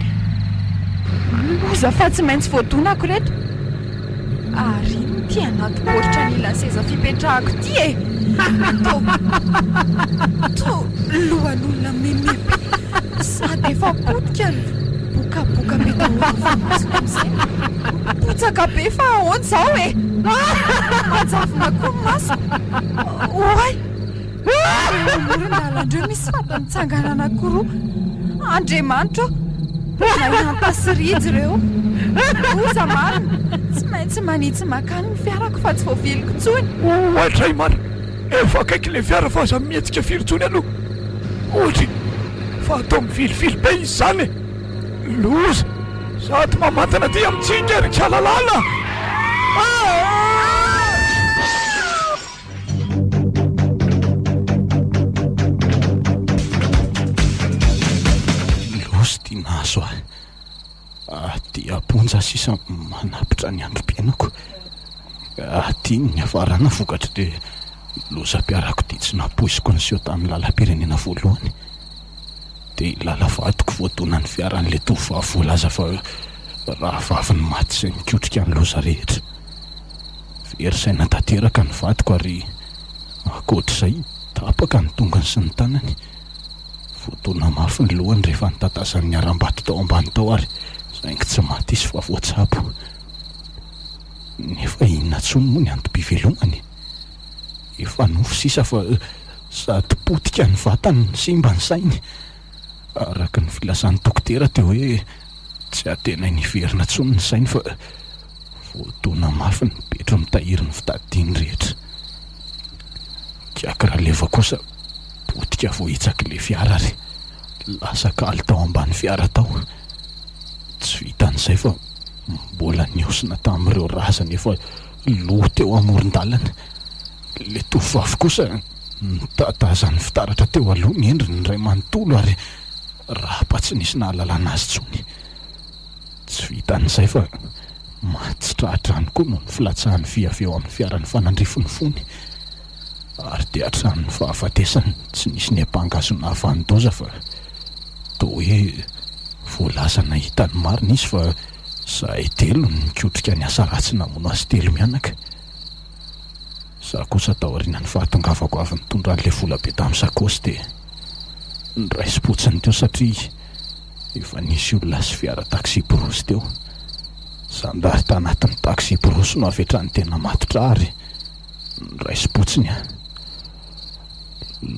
loza fa tsy maintsy voadonako reto ary ty anaty boritra ny ilan'ny seza fipetrahako ty to lohan'olona memeby sady efa potika bokaboka mety am'zay potsaka be fa ahoana zao anjavona koa ny maso oay morondalandreo misy fata mitsangana anakoroa andriamanitra nampasiridy ireo oza marina tsy maintsy manitsy makany ny fiarako fa tsy voaviliko tsony ohatray marina efa akaiky le fiara fa aza mihetsika firy-tsony aloha ohatra fa atao mivilivily be izy zany loza sady mamantana ty amintsinga ery kialalala lozy ty nazo ty aponja sisa manapitra ny androm-piainako ty ny afarana vokatra de lozam-piarako ty tsy napoisiko nyseho tamin'ny lalam-pirenena voalohany de lalavadiko voatonany fiaran'le tovovavy voalaza fa raha vaviny maty zay mikotrika ny loza rehetra verisaina tanteraka ny vadiko ary akoatr'izay tapaka ny tongany sy ny tanany voatona mafy ny lohany rehefa nitatazan'ny aram-bato tao ambany tao ary saingy tsy maty izy fa voatsabo nefa inona tsony moa ny antom-pivelomany efa nofo sisa fa sady potika ny vatany simba ny sainy araka ny filasan'ny dokotera teo hoe tsy atena niverina tsony ny sainy fa voatona mafy ny petro mitahiry ny fitadiany rehetra kiaka raha leva kosa potika voahitsaka le fiara ry lasakaly tao ambany fiara tao tsy vitan'izay fa mbola niosina tamin'ireo razana efa loha teo amoron-dalana le tovovavy kosa nitatazan'ny fitaratra teo aloha ny endriny ny ray manontolo ary rapa tsy nisy nahalalana azy tsony tsy vitan'izay fa matsitrahatrany koa no ny filatsahan'ny viavy eo amin'ny fiaran'ny fanandrifony fony ary de hatranin'ny fahafatesany tsy nisy ny ampangazo nahavandoza fa to hoe voalaza nahitany marina izy fa zahay telo ny mikotrika ny asa ratsy namono azy telo mianaka za kosa tao aorianany fahatongavako avy nitondra an'le vola be tamin'ny sakosy de niraisi-potsiny teo satria efa nisy olona sy fiara taxi borosy teo sandary tanatin'ny taxi borosy no avetrany tena matotra ary niraisi-potsiny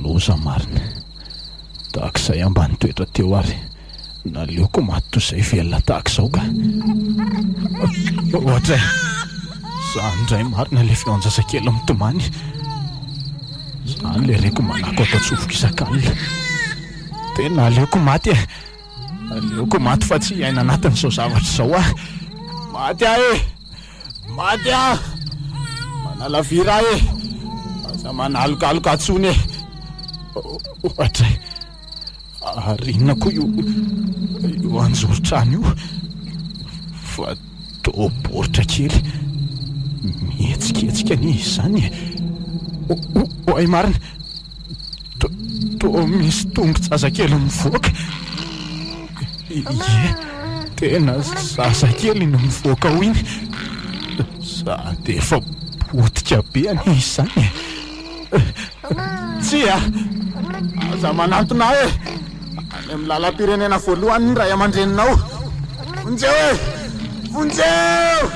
loza marina tahak'izay ambany toetra teo ary naleoko maty toy izay velona tahak'izao ka ohatray zany ndray marina le fianjasakely mitomany zany le reko manako atao tsofoka isan-kalina tena aleoko maty aleoko maty fa tsy aina anatin'izao zavatra izao maty maty manalavira aza manalokaloka atsony ohatray ary inona koa io anjoro-trano io fa to boritra kely mihetsikehtsika ny izy zany oay marina to misy tongo-tsazakely mivoaka tena zazakely no mivoaka ho iny sady efa potika be any izy zany tsy aza manantona any amin'ny lalam-pirenena voalohany ny ray aman-dreninao vonjeo vonjeo